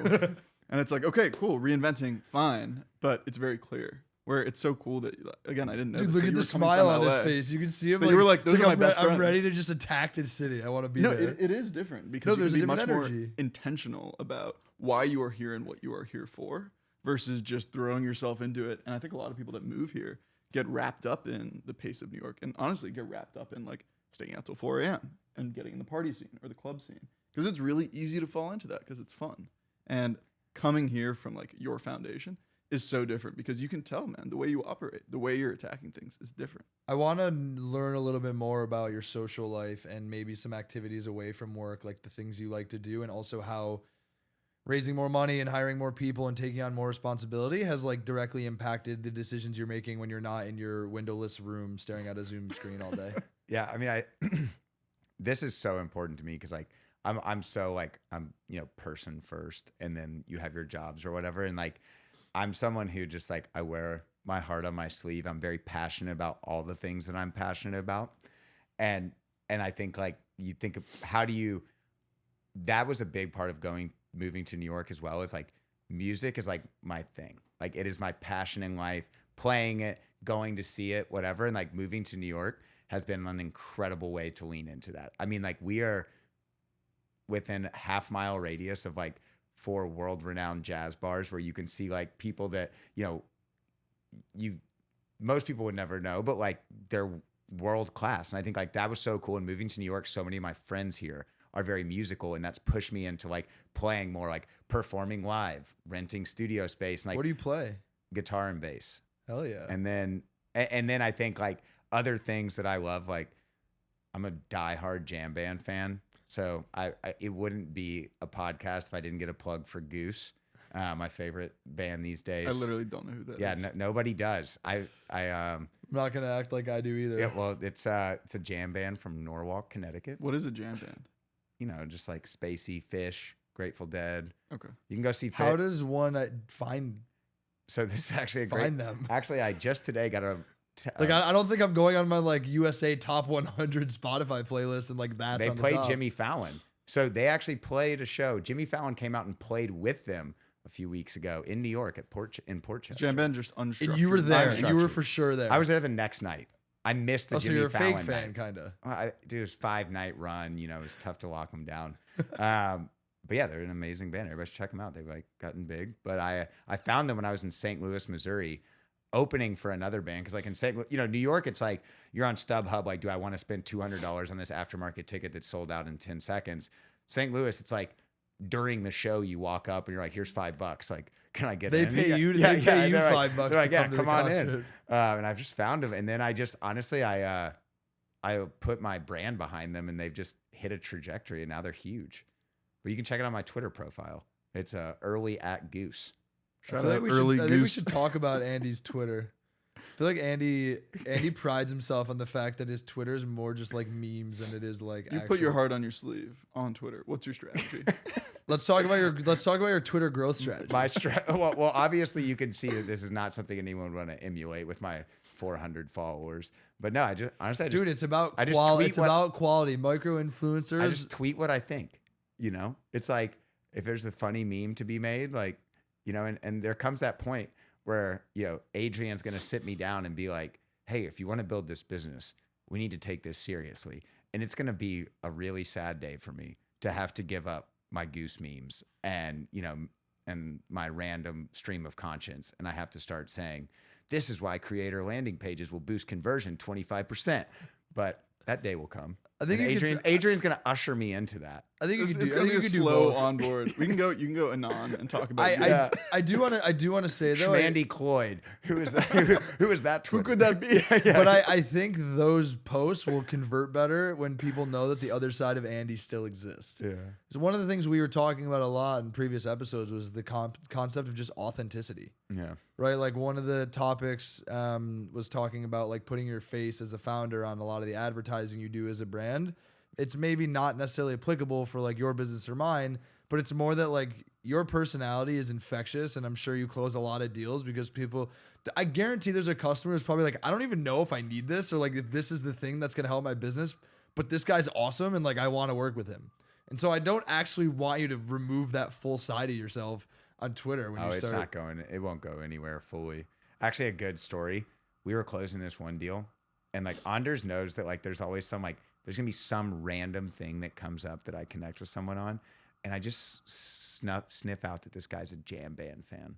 And it's like, okay, cool, reinventing, fine. But it's very clear. Where it's so cool that, again, I didn't know. Dude, this, look that at you the were coming smile from on his LA. face. You can see him. But you were like, it's those are my I'm, best I'm friends. ready to just attack this city. I want to be No, there. it is different because No, you there's can a be much different more energy. intentional about why you are here and what you are here for versus just throwing yourself into it. And I think a lot of people that move here get wrapped up in the pace of New York and honestly get wrapped up in like staying out till 4 a.m. and getting in the party scene or the club scene because it's really easy to fall into that because it's fun. And coming here from like your foundation is so different because you can tell, man, the way you operate, the way you're attacking things is different. I want to learn a little bit more about your social life and maybe some activities away from work, like the things you like to do, and also how raising more money and hiring more people and taking on more responsibility has like directly impacted the decisions you're making when you're not in your windowless room staring at a Zoom screen all day. Yeah, I mean, this is so important to me because like I'm so like I'm person first, and then you have your jobs or whatever, and like I'm someone who just like I wear my heart on my sleeve. I'm very passionate about all the things that I'm passionate about, and I think like you think of that was a big part of moving to New York as well, as like music is like my thing. Like it is my passion in life, playing it, going to see it, whatever. And like moving to New York has been an incredible way to lean into that. I mean, like we are within a half-mile radius of like 4 world-renowned jazz bars where you can see like people that, most people would never know, but like they're world class. And I think like that was so cool. And moving to New York, so many of my friends here are very musical, and that's pushed me into like playing more, like performing live, renting studio space. And like, What do you play? guitar and bass. Hell yeah. And then I think like other things that I love, like I'm a diehard jam band fan. So it wouldn't be a podcast if I didn't get a plug for Goose, my favorite band these days. I literally don't know who that is. Yeah, nobody does. I'm not gonna act like I do either. Yeah, well, it's a jam band from Norwalk, Connecticut. What is a jam band? Just like Spacey, Fish, Grateful Dead. Okay. You can go see. How does one find So this is actually a great. find them? Actually, I just today got a. Like I don't think I'm going on my like USA Top 100 Spotify playlist and like that's They on the played top. Jimmy Fallon. So they actually played a show. Jimmy Fallon came out and played with them a few weeks ago in New York at Portchester. Jam band just unstructured. And you were there. Unstructured. You were for sure there. I was there the next night. I missed the Oh, so Jimmy you're a Fallon fake fan, night. kind of. Dude, it was 5-night run. It was tough to lock them down. But yeah, they're an amazing band. Everybody should check them out. They've like gotten big. But I found them when I was in St. Louis, Missouri, opening for another band. Because like in St. New York, it's like you're on StubHub. Like, do I want to spend $200 on this aftermarket ticket that's sold out in 10 seconds? St. Louis, it's like during the show, you walk up and you're like, here's $5. Like, can I get They in? pay you. Yeah, They pay you they're like- $5 they're to like, yeah, come to come the on concert. in. And I've just found them. And then I just, honestly, I put my brand behind them and they've just hit a trajectory and now they're huge. But you can check it on my Twitter profile. It's early at Goose. I Shout feel out like we early should, I think we Goose. should talk about Andy's Twitter. I feel like Andy prides himself on the fact that his Twitter is more just like memes than it is like. You put your heart on your sleeve on Twitter. What's your strategy? Let's talk about your Twitter growth strategy. Well, obviously you can see that this is not something anyone would want to emulate with my 400 followers. But no, Dude, it's about I just quality. tweet It's what- about quality. Micro influencers. I just tweet what I think. It's like if there's a funny meme to be made, like, and there comes that point where, Adrian's going to sit me down and be like, hey, if you want to build this business, we need to take this seriously. And it's going to be a really sad day for me to have to give up my Goose memes and, and my random stream of conscience. And I have to start saying, this is why creator landing pages will boost conversion 25%. But that day will come. I think And you could. Adrian's gonna usher me into that. I think you It's, could it's do. I gonna think be you a could do slow both. onboard. You can go anon and talk about. I do want to say though. Schmandy Cloyd. Who is that? Who is that? Who Twitter? could that be? But I think those posts will convert better when people know that the other side of Andy still exists. Yeah. So one of the things we were talking about a lot in previous episodes was the concept of just authenticity, Yeah. right? Like one of the topics was talking about like putting your face as a founder on a lot of the advertising you do as a brand. It's maybe not necessarily applicable for like your business or mine, but it's more that like your personality is infectious, and I'm sure you close a lot of deals because people. I guarantee there's a customer who's probably like, I don't even know if I need this or like if this is the thing that's gonna help my business, but this guy's awesome and like I want to work with him. And so I don't actually want you to remove that full side of yourself on Twitter when you start. It's not going. It won't go anywhere fully. Actually, a good story. We were closing this one deal, and like Anders knows that like there's always some like there's gonna be some random thing that comes up that I connect with someone on, and I just sniff out that this guy's a jam band fan,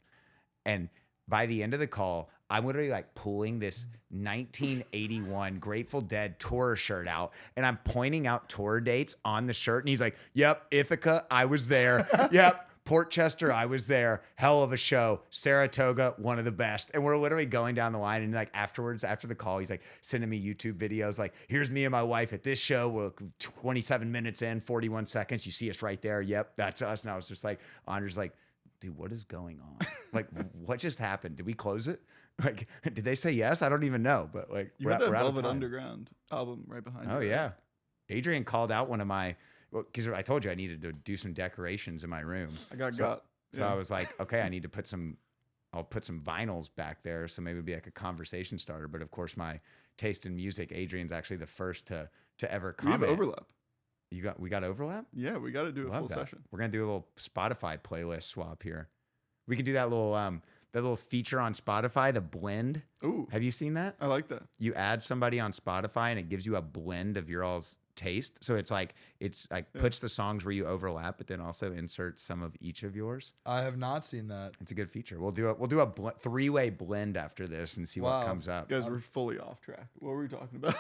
and by the end of the call, I'm literally like pulling this 1981 Grateful Dead tour shirt out, and I'm pointing out tour dates on the shirt, and he's like, "Yep, Ithaca, I was there. Yep." Port Chester, I was there. Hell of a show. Saratoga, one of the best. And we're literally going down the line. And like afterwards, after the call, he's like sending me YouTube videos. Like, here's me and my wife at this show. We're 27 minutes in, 41 seconds. You see us right there. Yep, that's us. And I was just like, Andre's like, dude, what is going on? Like, what just happened? Did we close it? Like, did they say yes? I don't even know. But like, You had that Velvet Underground album right behind you. Oh, right? yeah. Adrian called out one of my, because I told you I needed to do some decorations in my room. I got So I was like, okay, I need to I'll put some vinyls back there. So maybe it'll be like a conversation starter. But of course, my taste in music, Adrian's actually the first to ever We comment. have overlap. We got overlap? Yeah, we got to do a full session. We're going to do a little Spotify playlist swap here. We can do that little feature on Spotify, the blend. Ooh, Have you seen that? I like that. You add somebody on Spotify and it gives you a blend of your all's taste. So it's like puts the songs where you overlap, but then also inserts some of each of yours. I have not seen that. It's a good feature. We'll do a three-way blend after this and see what comes up. Guys, we're fully off track. What were we talking about?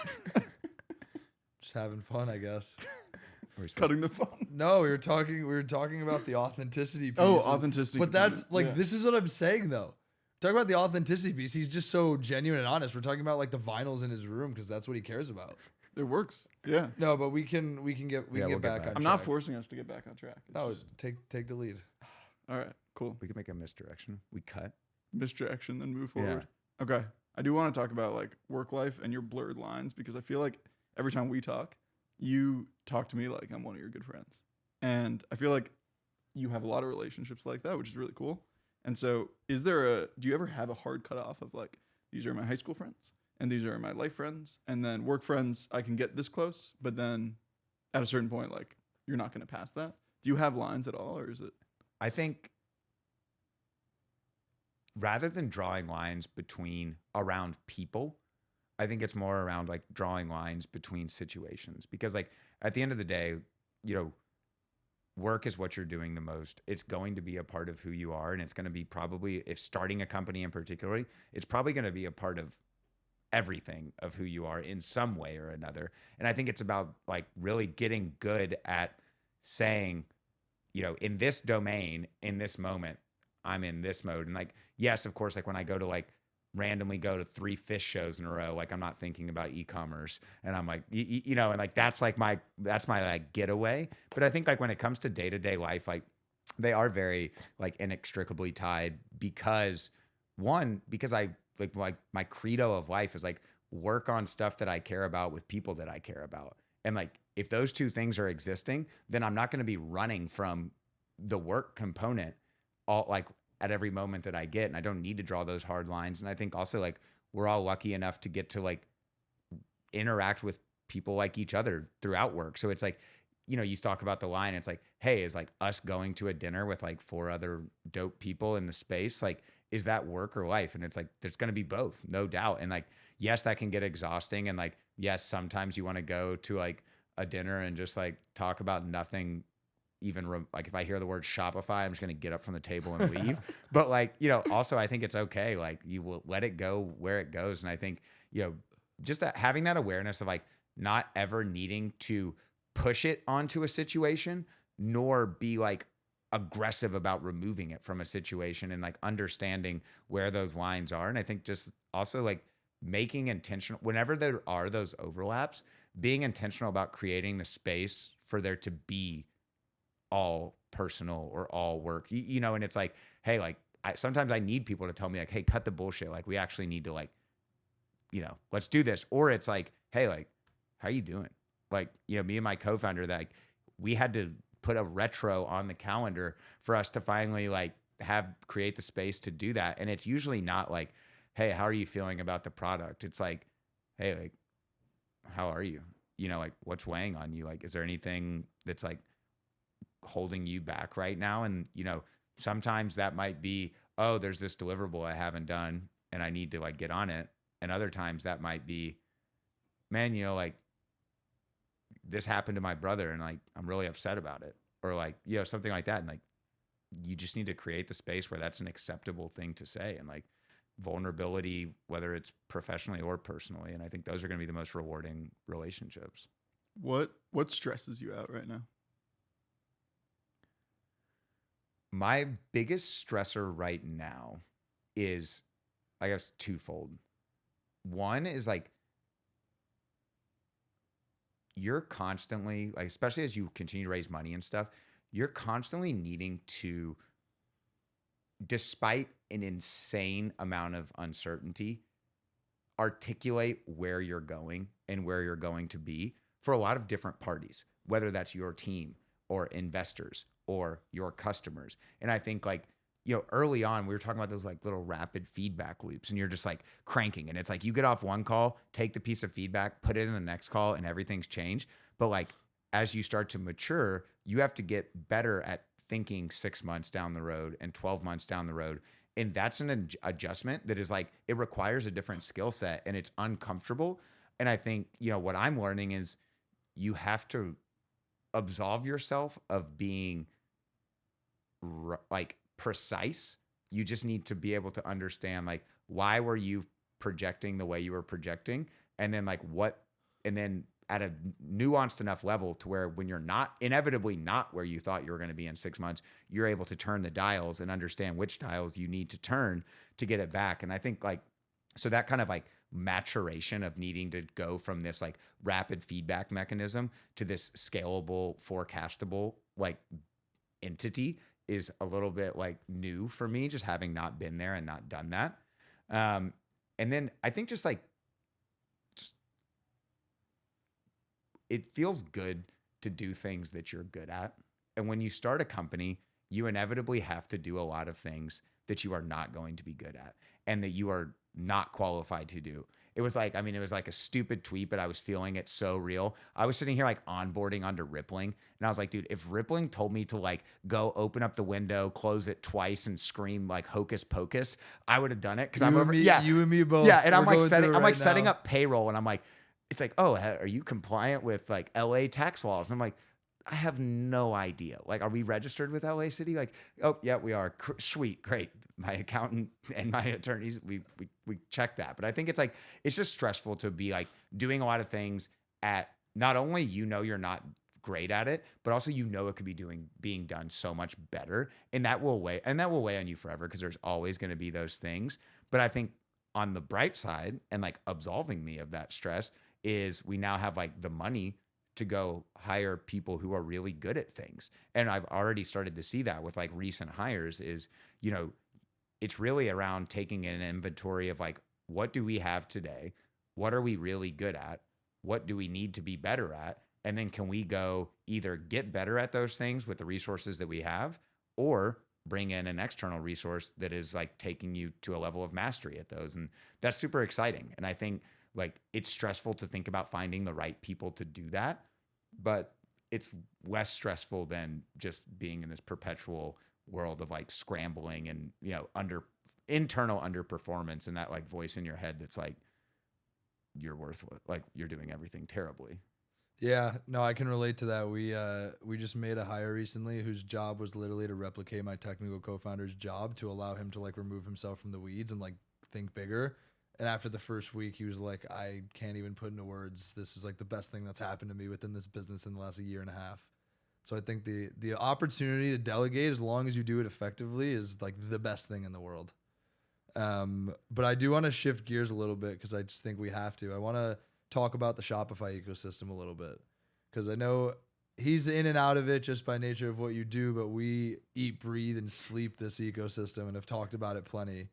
Just having fun, I guess. Cutting the phone. No, we were talking about the authenticity piece. Oh, authenticity. But that's component. like Yeah. this is what I'm saying though. Talk about the authenticity piece. He's just so genuine and honest. We're talking about like the vinyls in his room because that's what he cares about. It works. Yeah. No, but we can get we'll get back back. on I'm track. not forcing us to get back on track. It's No, just- take the lead. all right. Cool. We can make a misdirection. We cut. Misdirection, then move forward. Okay. I do want to talk about like work life and your blurred lines because I feel like every time we talk, you talk to me like I'm one of your good friends. And I feel like you have a lot of relationships like that, which is really cool. And so do you ever have a hard cutoff of like, these are my high school friends and these are my life friends and then work friends, I can get this close, but then at a certain point, like you're not going to pass that. Do you have lines at all or is it? I think rather than drawing lines around people, I think it's more around like drawing lines between situations because like at the end of the day, work is what you're doing the most. It's going to be a part of who you are. And it's going to be probably, if starting a company in particular, it's probably going to be a part of everything of who you are in some way or another. And I think it's about like really getting good at saying, in this domain, in this moment, I'm in this mode. And like, yes, of course, like when I go to like randomly go to 3 fish shows in a row, like I'm not thinking about e-commerce and I'm like, and like, that's my like getaway. But I think like when it comes to day-to-day life, like they are very like inextricably tied because I like my credo of life is like work on stuff that I care about with people that I care about. And like, if those two things are existing, then I'm not going to be running from the work component all like at every moment that I get. And I don't need to draw those hard lines. And I think also like we're all lucky enough to get to like interact with people like each other throughout work. So it's like, you talk about the line, it's like, hey, is like us going to a dinner with like 4 other dope people in the space, like, is that work or life? And it's like, there's going to be both, no doubt. And like, yes, that can get exhausting. And like, yes, sometimes you want to go to like a dinner and just like talk about nothing. Even like if I hear the word Shopify, I'm just going to get up from the table and leave. But like, also I think it's okay. Like you will let it go where it goes. And I think, just having that awareness of like, not ever needing to push it onto a situation, nor be like aggressive about removing it from a situation, and like understanding where those lines are. And I think just also like making intentional, whenever there are those overlaps, being intentional about creating the space for there to be all personal or all work, you know. And it's like, hey, like sometimes I need people to tell me like, hey, cut the bullshit. Like we actually need to like, you know, let's do this. Or it's like, hey, like, how you doing? Like, you know, me and my co-founder, that like, we had to put a retro on the calendar for us to finally like create the space to do that. And it's usually not like, hey, how are you feeling about the product? It's like, hey, like, how are you? You know, like what's weighing on you? Like, is there anything that's like holding you back right now? And, you know, sometimes that might be, oh, there's this deliverable I haven't done and I need to like get on it. And other times that might be, man, you know, like this happened to my brother and like I'm really upset about it, or like, you know, something like that. And like you just need to create the space where that's an acceptable thing to say, and like vulnerability, whether it's professionally or personally. And I think those are going to be the most rewarding relationships. What stresses you out right now? My biggest stressor right now is, I guess, twofold. One is like, you're constantly like, especially as you continue to raise money and stuff, you're constantly needing to, despite an insane amount of uncertainty, articulate where you're going and where you're going to be for a lot of different parties, whether that's your team or investors or your customers. And I think like, you know, early on, we were talking about those like little rapid feedback loops, and you're just like cranking. And it's like you get off one call, take the piece of feedback, put it in the next call, and everything's changed. But like as you start to mature, you have to get better at thinking 6 months down the road and 12 months down the road. And that's an adjustment that is like, it requires a different skill set and it's uncomfortable. And I think, you know, what I'm learning is you have to absolve yourself of being like precise. You just need to be able to understand like, why were you projecting the way you were projecting? And then like what, and then at a nuanced enough level to where when you're not inevitably not where you thought you were going to be in 6 months, you're able to turn the dials and understand which dials you need to turn to get it back. And I think like, so that kind of like maturation of needing to go from this like rapid feedback mechanism to this scalable, forecastable like entity is a little bit like new for me, just having not been there and not done that. And then I think just like, it feels good to do things that you're good at. And when you start a company, you inevitably have to do a lot of things that you are not going to be good at and that you are not qualified to do. It was like, I mean, it was like a stupid tweet, but I was feeling it so real. I was sitting here like onboarding onto Rippling, and I was like, dude, if Rippling told me to like go open up the window, close it twice, and scream like hocus pocus, I would have done it because I'm over. Yeah, you and me both. Yeah, and We're I'm like going setting now. up payroll, and I'm like, it's like, oh, are you compliant with like LA tax laws? And I'm like, I have no idea. Like, are we registered with LA City? Like, oh yeah, we are. Sweet, great. My accountant and my attorneys, we check that. But I think it's like, it's just stressful to be like doing a lot of things at, not only, you know, you're not great at it, but also, you know, it could be being done so much better. And that will weigh on you forever, because there's always going to be those things. But I think on the bright side, and like absolving me of that stress, is we now have like the money to go hire people who are really good at things. And I've already started to see that with like recent hires is, you know, it's really around taking an inventory of like, what do we have today? What are we really good at? What do we need to be better at? And then can we go either get better at those things with the resources that we have, or bring in an external resource that is like taking you to a level of mastery at those. And that's super exciting. And I think like it's stressful to think about finding the right people to do that, but it's less stressful than just being in this perpetual world of like scrambling and, you know, internal underperformance, and that like voice in your head that's like, you're worthless, like you're doing everything terribly. Yeah, no, I can relate to that. We just made a hire recently whose job was literally to replicate my technical co-founder's job, to allow him to like remove himself from the weeds and like think bigger. And after the first week, he was like, I can't even put into words. This is like the best thing that's happened to me within this business in the last year and a half. So I think the opportunity to delegate, as long as you do it effectively, is like the best thing in the world. But I do want to shift gears a little bit because I just think we have to. I want to talk about the Shopify ecosystem a little bit because I know he's in and out of it just by nature of what you do, but we eat, breathe, and sleep this ecosystem and have talked about it plenty.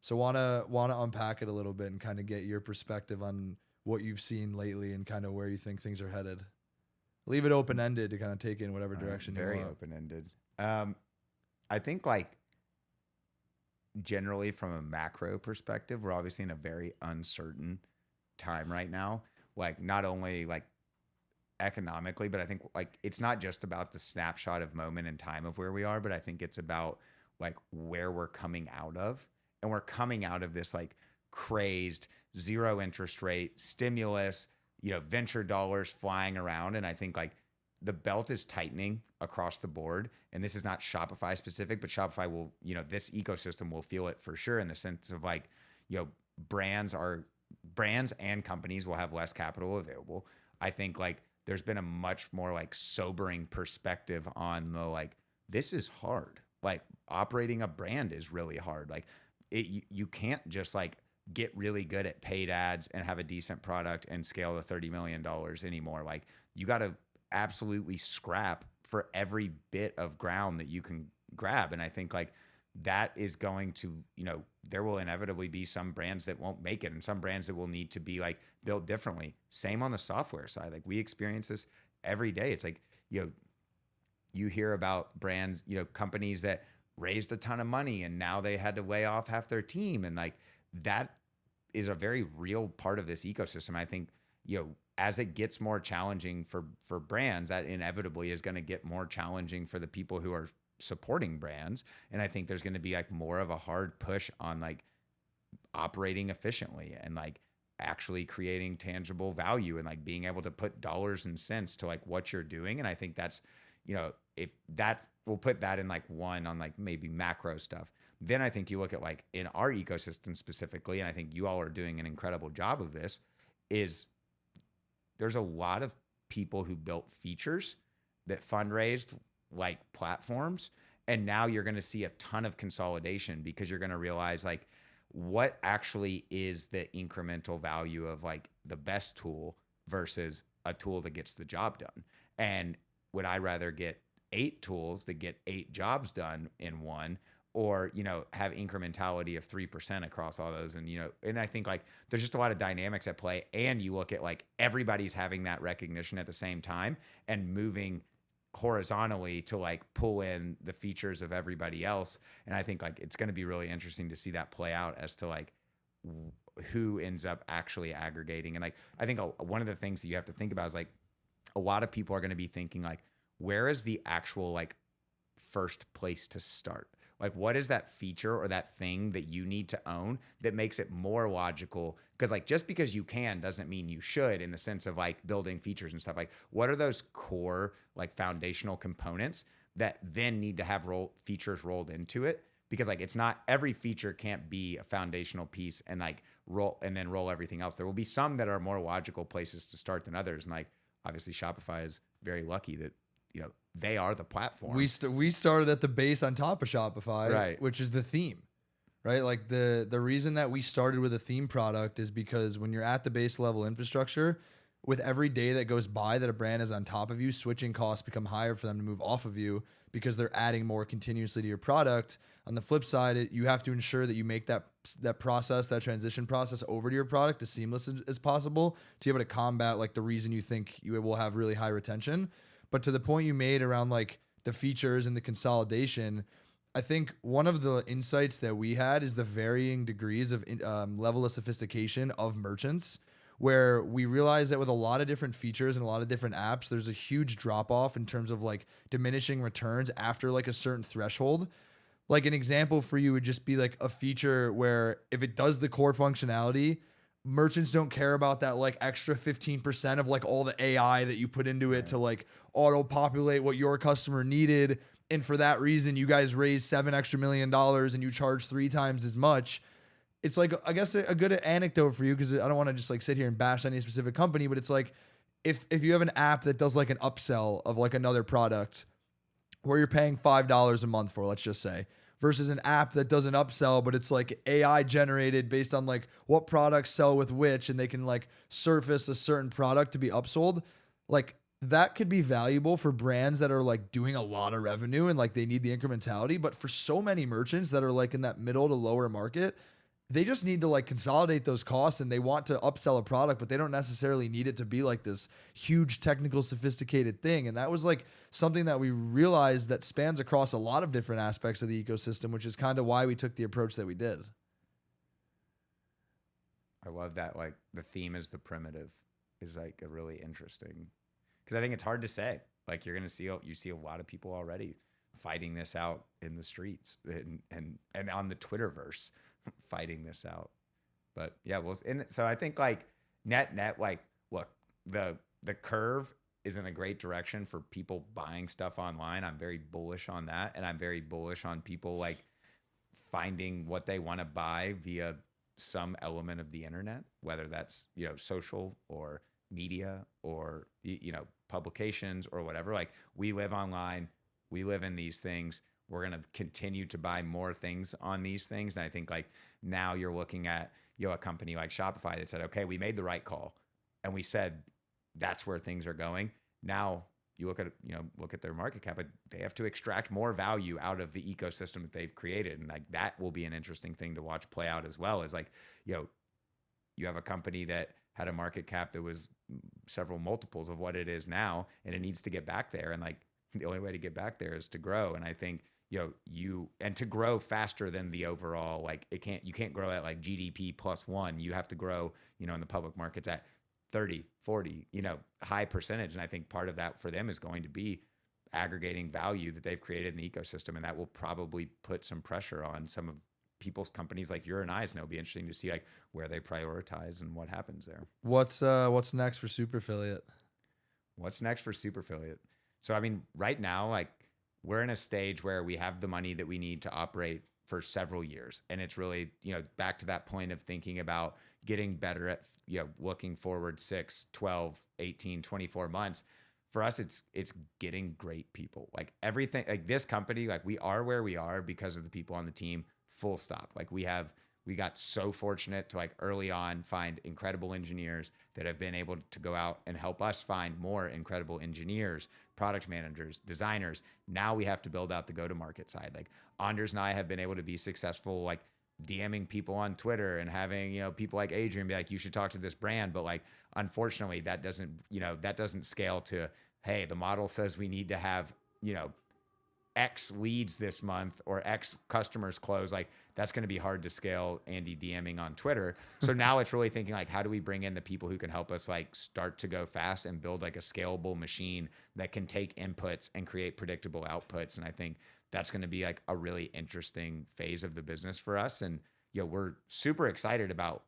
So wanna unpack it a little bit and kind of get your perspective on what you've seen lately and kind of where you think things are headed. Leave it open ended to kind of take in whatever direction you want. Very open ended. I think like generally from a macro perspective, we're obviously in a very uncertain time right now. Like not only like economically, but I think like it's not just about the snapshot of moment in time of where we are, but I think it's about like where we're coming out of. And we're coming out of this like crazed zero interest rate stimulus, venture dollars flying around. And I think like the belt is tightening across the board. And this is not Shopify specific, but Shopify will, this ecosystem will feel it for sure in the sense of like, brands and companies will have less capital available. I think like there's been a much more like sobering perspective on the like, this is hard. Like operating a brand is really hard. Like you can't just like get really good at paid ads and have a decent product and scale to $30 million anymore. Like you got to absolutely scrap for every bit of ground that you can grab. And I think like that is going to, there will inevitably be some brands that won't make it and some brands that will need to be like built differently. Same on the software side. Like we experience this every day. It's like, you hear about brands, companies that raised a ton of money and now they had to lay off half their team. And like that is a very real part of this ecosystem. I think, as it gets more challenging for brands, that inevitably is going to get more challenging for the people who are supporting brands. And I think there's going to be like more of a hard push on like operating efficiently and like actually creating tangible value and like being able to put dollars and cents to like what you're doing. And I think that's, if that, we'll put that in like one on like maybe macro stuff. Then I think you look at like in our ecosystem specifically, and I think you all are doing an incredible job of this, is there's a lot of people who built features that fundraised like platforms. And now you're going to see a ton of consolidation because you're going to realize like what actually is the incremental value of like the best tool versus a tool that gets the job done. And would I rather get 8 tools that get 8 jobs done in one, or, have incrementality of 3% across all those. And, and I think like there's just a lot of dynamics at play. And you look at like everybody's having that recognition at the same time and moving horizontally to like pull in the features of everybody else. And I think like it's going to be really interesting to see that play out as to like who ends up actually aggregating. And like, I think one of the things that you have to think about is like a lot of people are going to be thinking like, where is the actual like first place to start? Like, what is that feature or that thing that you need to own that makes it more logical? Because like, just because you can doesn't mean you should, in the sense of like building features and stuff. Like, what are those core like foundational components that then need to have features rolled into it? Because like, it's not every feature can't be a foundational piece and like roll everything else. There will be some that are more logical places to start than others. And like, obviously Shopify is very lucky that, they are the platform. We started at the base on top of Shopify, right, which is the theme, right? Like the reason that we started with a theme product is because when you're at the base level infrastructure, with every day that goes by that a brand is on top of you, switching costs become higher for them to move off of you because they're adding more continuously to your product. On the flip side, you have to ensure that you make that transition process over to your product as seamless as possible to be able to combat like the reason you think you will have really high retention. But to the point you made around like the features and the consolidation, I think one of the insights that we had is the varying degrees of level of sophistication of merchants, where we realized that with a lot of different features and a lot of different apps, there's a huge drop off in terms of like diminishing returns after like a certain threshold. Like an example for you would just be like a feature where if it does the core functionality, merchants don't care about that like extra 15% of like all the AI that you put into it to like auto populate what your customer needed. And for that reason, you guys raised $7 extra million and you charge 3 times as much. it's like, I guess a good anecdote for you, because I don't want to just like sit here and bash any specific company, but it's like if you have an app that does like an upsell of like another product where you're paying $5 a month for, let's just say, versus an app that does an upsell, but it's like AI generated based on like what products sell with which, and they can like surface a certain product to be upsold. Like that could be valuable for brands that are like doing a lot of revenue and like they need the incrementality. But for so many merchants that are like in that middle to lower market, they just need to like consolidate those costs, and they want to upsell a product, but they don't necessarily need it to be like this huge technical sophisticated thing. And that was like something that we realized that spans across a lot of different aspects of the ecosystem, which is kind of why we took the approach that we did. I love that. Like the theme is the primitive is like a really interesting, because I think it's hard to say. Like you see a lot of people already fighting this out in the streets and on the Twitterverse fighting this out. But yeah, well, so I think like net, like look, the curve is in a great direction for people buying stuff online. I'm very bullish on that. And I'm very bullish on people like finding what they want to buy via some element of the internet, whether that's, social or media or, publications or whatever. Like we live online, we live in these things. We're going to continue to buy more things on these things. And I think like now you're looking at, a company like Shopify that said, okay, we made the right call. And we said, that's where things are going. Now you look at their market cap, but they have to extract more value out of the ecosystem that they've created. And like, that will be an interesting thing to watch play out as well. Is like, you have a company that had a market cap that was several multiples of what it is now, and it needs to get back there. And like, the only way to get back there is to grow. And I think, and to grow faster than the overall, like you can't grow at like GDP +1. You have to grow, in the public markets at 30, 40, high percentage. And I think part of that for them is going to be aggregating value that they've created in the ecosystem. And that will probably put some pressure on some of people's companies like your and I's. And it'll be interesting to see like where they prioritize and what happens there. What's next for Superfiliate? What's next for Superfiliate? So, I mean, right now, like we're in a stage where we have the money that we need to operate for several years. And it's really, back to that point of thinking about getting better at, looking forward 6, 12, 18, 24 months. For us, it's getting great people. Like everything, like this company, like we are where we are because of the people on the team, full stop. Like we got so fortunate to like early on find incredible engineers that have been able to go out and help us find more incredible engineers, product managers, designers. Now we have to build out the go-to-market side. Like Anders and I have been able to be successful, like DMing people on Twitter and having, people like Adrian be like, you should talk to this brand. But like, unfortunately that doesn't scale to, hey, the model says we need to have, X leads this month or X customers close. Like that's going to be hard to scale Andy DMing on Twitter. So now it's really thinking like, how do we bring in the people who can help us like start to go fast and build like a scalable machine that can take inputs and create predictable outputs. And I think that's going to be like a really interesting phase of the business for us. And, we're super excited about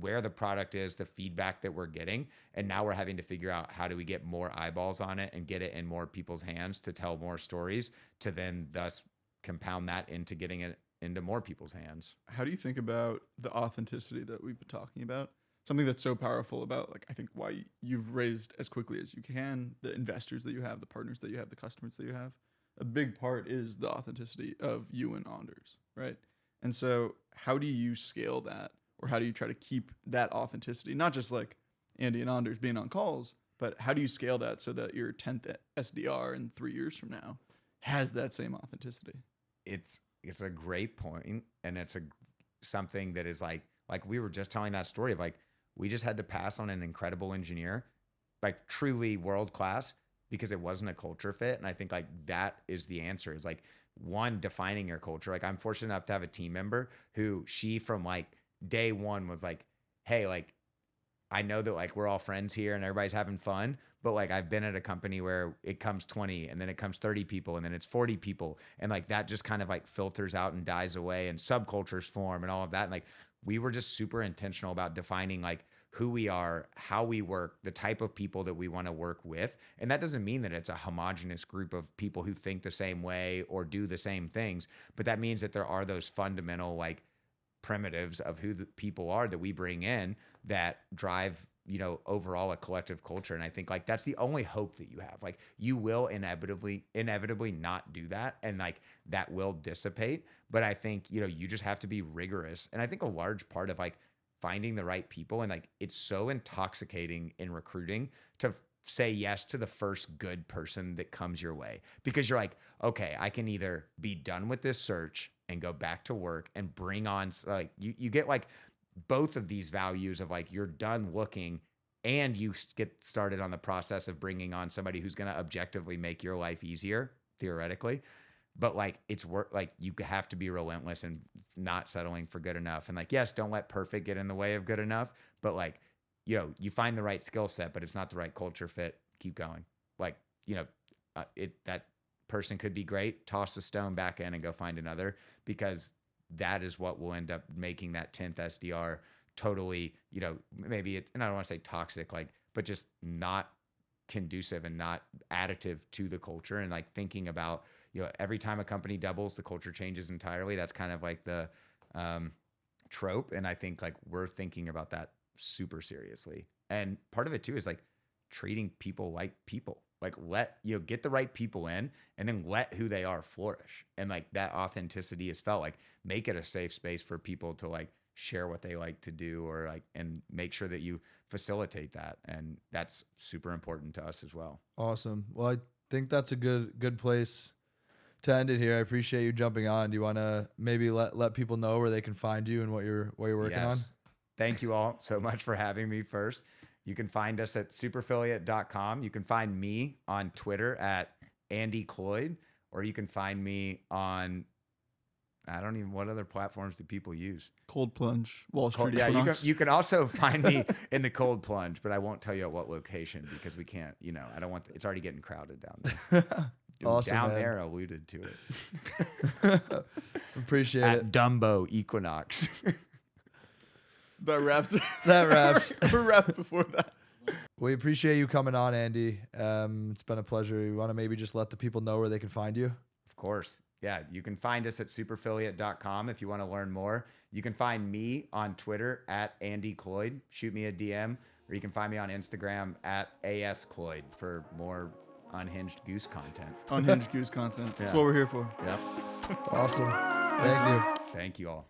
where the product is, the feedback that we're getting. And now we're having to figure out how do we get more eyeballs on it and get it in more people's hands to tell more stories to then thus compound that into getting it into more people's hands. How do you think about the authenticity that we've been talking about? Something that's so powerful about, like, I think why you've raised as quickly as you can, the investors that you have, the partners that you have, the customers that you have. A big part is the authenticity of you and Anders, right? And so how do you scale that? Or how do you try to keep that authenticity? Not just like Andy and Anders being on calls, but how do you scale that so that your 10th SDR in 3 years from now has that same authenticity? It's a great point, and it's something that is like we were just telling that story of like we just had to pass on an incredible engineer, like truly world class, because it wasn't a culture fit. And I think like that is the answer, is like one, defining your culture. Like I'm fortunate enough to have a team member who she from like day one was like, hey, like I know that like we're all friends here and everybody's having fun, but like I've been at a company where it comes 20 and then it comes 30 people and then it's 40 people. And like that just kind of like filters out and dies away and subcultures form and all of that. And like we were just super intentional about defining like who we are, how we work, the type of people that we want to work with. And that doesn't mean that it's a homogenous group of people who think the same way or do the same things, but that means that there are those fundamental like primitives of who the people are that we bring in that drive, you know, overall a collective culture. And I think like that's the only hope that you have. Like you will inevitably not do that, and like that will dissipate. But I think, you know, you just have to be rigorous. And I think a large part of like finding the right people, and like it's so intoxicating in recruiting to say yes to the first good person that comes your way, because you're like, okay, I can either be done with this search and go back to work and bring on, like you get like both of these values of like you're done looking and you get started on the process of bringing on somebody who's going to objectively make your life easier theoretically. But like it's work, like you have to be relentless and not settling for good enough. And like, yes, don't let perfect get in the way of good enough, but like, you know, you find the right skill set, but it's not the right culture fit, keep going. Like, you know, that person could be great, toss the stone back in and go find another, because that is what will end up making that 10th SDR totally, you know, maybe and I don't want to say toxic, like, but just not conducive and not additive to the culture. And like thinking about, you know, every time a company doubles, the culture changes entirely. That's kind of like the trope. And I think like we're thinking about that super seriously. And part of it too is like treating people like people. Like let, you know, get the right people in and then let who they are flourish. And like that authenticity is felt, like make it a safe space for people to like share what they like to do, or like, and make sure that you facilitate that. And that's super important to us as well. Awesome. Well, I think that's a good place to end it here. I appreciate you jumping on. Do you want to maybe let people know where they can find you and what you're working on? Thank you all so much for having me first. You can find us at superfiliate.com. You can find me on Twitter at Andy Cloyd, or you can find me on, I don't even, what other platforms do people use? Cold Plunge, Wall Street. Yeah, you can also find me in the Cold Plunge, but I won't tell you at what location, because we can't, you know, I don't want, it's already getting crowded down there. Awesome, down man. there alluded to it. Appreciate at it. Dumbo Equinox. That wraps. We're wrapped before that. We appreciate you coming on, Andy. It's been a pleasure. You want to maybe just let the people know where they can find you? Of course. Yeah, you can find us at superfiliate.com if you want to learn more. You can find me on Twitter at Andy Cloyd. Shoot me a DM, or you can find me on Instagram at AS Cloyd for more unhinged goose content. Unhinged goose content. That's what we're here for. Yep. Awesome. Thank you. Thank you all.